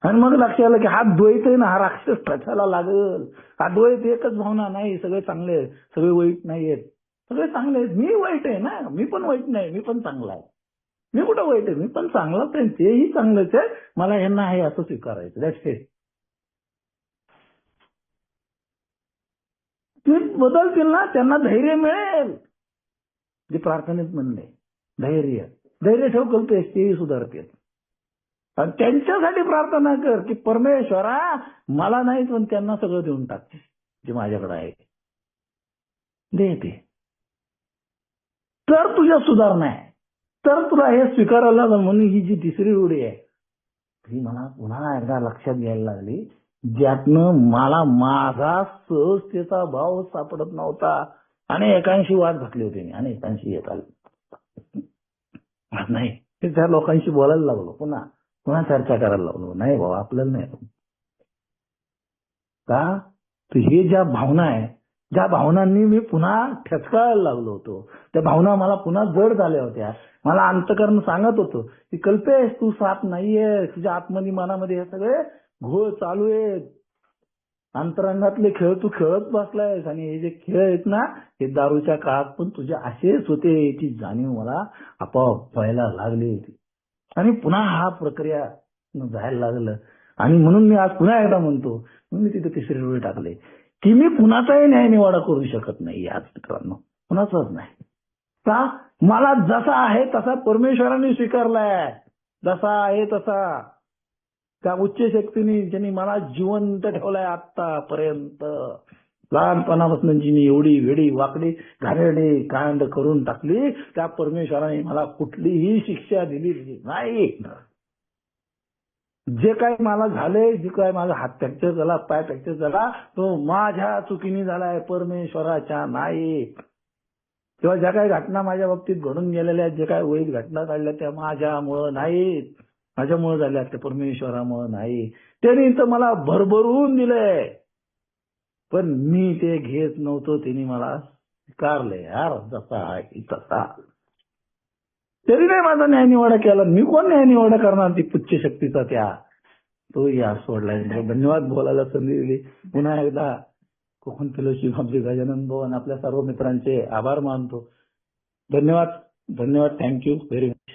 A: आणि मग लक्षात आलं की हा द्वैत आहे ना, हा राक्षस ठचायला लागल. हा द्वैत एकच भावना नाही, सगळे चांगले आहेत, सगळे वाईट नाहीयेत, सगळे चांगले आहेत. मी वाईट आहे ना, मी पण वाईट नाही, मी पण चांगला आहे. मी कुठं वाईट आहे, मी पण चांगलाच आहे, तेही चांगलंच आहे. मला यांना आहे असं स्वीकारायचं. That's it. ते बदलतील ना, त्यांना धैर्य मिळेल. जे प्रार्थनेत म्हणले धैर्य, धैर्य ठेव, कल्पेश, तेही सुधारतील. आणि त्यांच्यासाठी प्रार्थना कर की परमेश्वरा मला नाही पण त्यांना सगळं देऊन टाक जे माझ्याकडे आहे, दे ते. तर तुझ्या सुधारणा आहे, तर तुला हे स्वीकारायला लागेल. म्हणून ही जी तिसरी रूढी आहे ही मला पुन्हा एकदा लक्षात घ्यायला लागली, ज्यातनं मला माझा सहजतेचा भाव सापडत नव्हता. अनेकांशी वाद घातले होते मी, अनेकांशी येत आले नाही, त्या लोकांशी बोलायला लागलो, पुन्हा पुन्हा चर्चा करायला लागलो. नाही बाबा, आपल्याला नाही का. तर हे ज्या भावना आहे, ज्या भावनांनी मी पुन्हा ठचकायला लागलो होतो, त्या भावना मला पुन्हा जड झाल्या होत्या. मला अंतकरण सांगत होतं की कल्पेश तू साप नाहीये, तुझ्या आतमध्ये मनामध्ये हे सगळे घोळ चालू आहेत. अंतरंगातले खेळ तू खेळत बसलायस, आणि हे जे खेळ आहेत ना, हे दारूच्या काळात पण तुझे असेच होते, याची जाणीव मला आपोआप व्हायला लागली होती. आणि पुन्हा हा प्रक्रिया जायला लागलं. आणि म्हणून मी आज पुन्हा एकदा म्हणतो, मी तिथे तिसरी रूढी टाकले की मी कुणाचाही न्यायनिवाडा करू शकत नाही. याच मित्रांनो, कुणाचाच नाही. का, मला जसा आहे तसा परमेश्वराने स्वीकारलाय, जसा आहे तसा. त्या उच्च शक्तीने ज्यांनी मला जिवंत ठेवलाय आतापर्यंत, लहानपणापासून जी मी एवढी वेडी वाकडी घाणेरडी कांड करून टाकली, त्या परमेश्वराने मला कुठलीही शिक्षा दिली नाही. जे काही मला झाले, जे काही माझा हात फ्रॅक्चर झाला, पाय फ्रॅक्चर झाला, तो माझ्या चुकीने झालाय, परमेश्वराच्या नाही. किंवा ज्या काही घटना माझ्या बाबतीत घडून गेलेल्या, जे काही वाईट घटना घडल्या, त्या माझ्यामुळं नाहीत, माझ्यामुळे झाल्या, त्या परमेश्वरामुळे नाही. त्यांनी तर मला भरभरून दिलंय, पण मी ते घेत नव्हतो. त्यांनी मला स्वीकारलंय यार, जसा आहे तसा. तरी नाही माझा न्यायनिवाडा केला. मी कोण न्यायनिवाडा करणार ती पुच्छ शक्तीचा त्या. तो या सोडलाय. धन्यवाद बोलायला संधी दिली. पुन्हा एकदा कोकण फेलोशिप आमचे गजानन भाऊ आणि आपल्या सर्व मित्रांचे आभार मानतो. धन्यवाद, धन्यवाद, थँक्यू व्हेरी मच.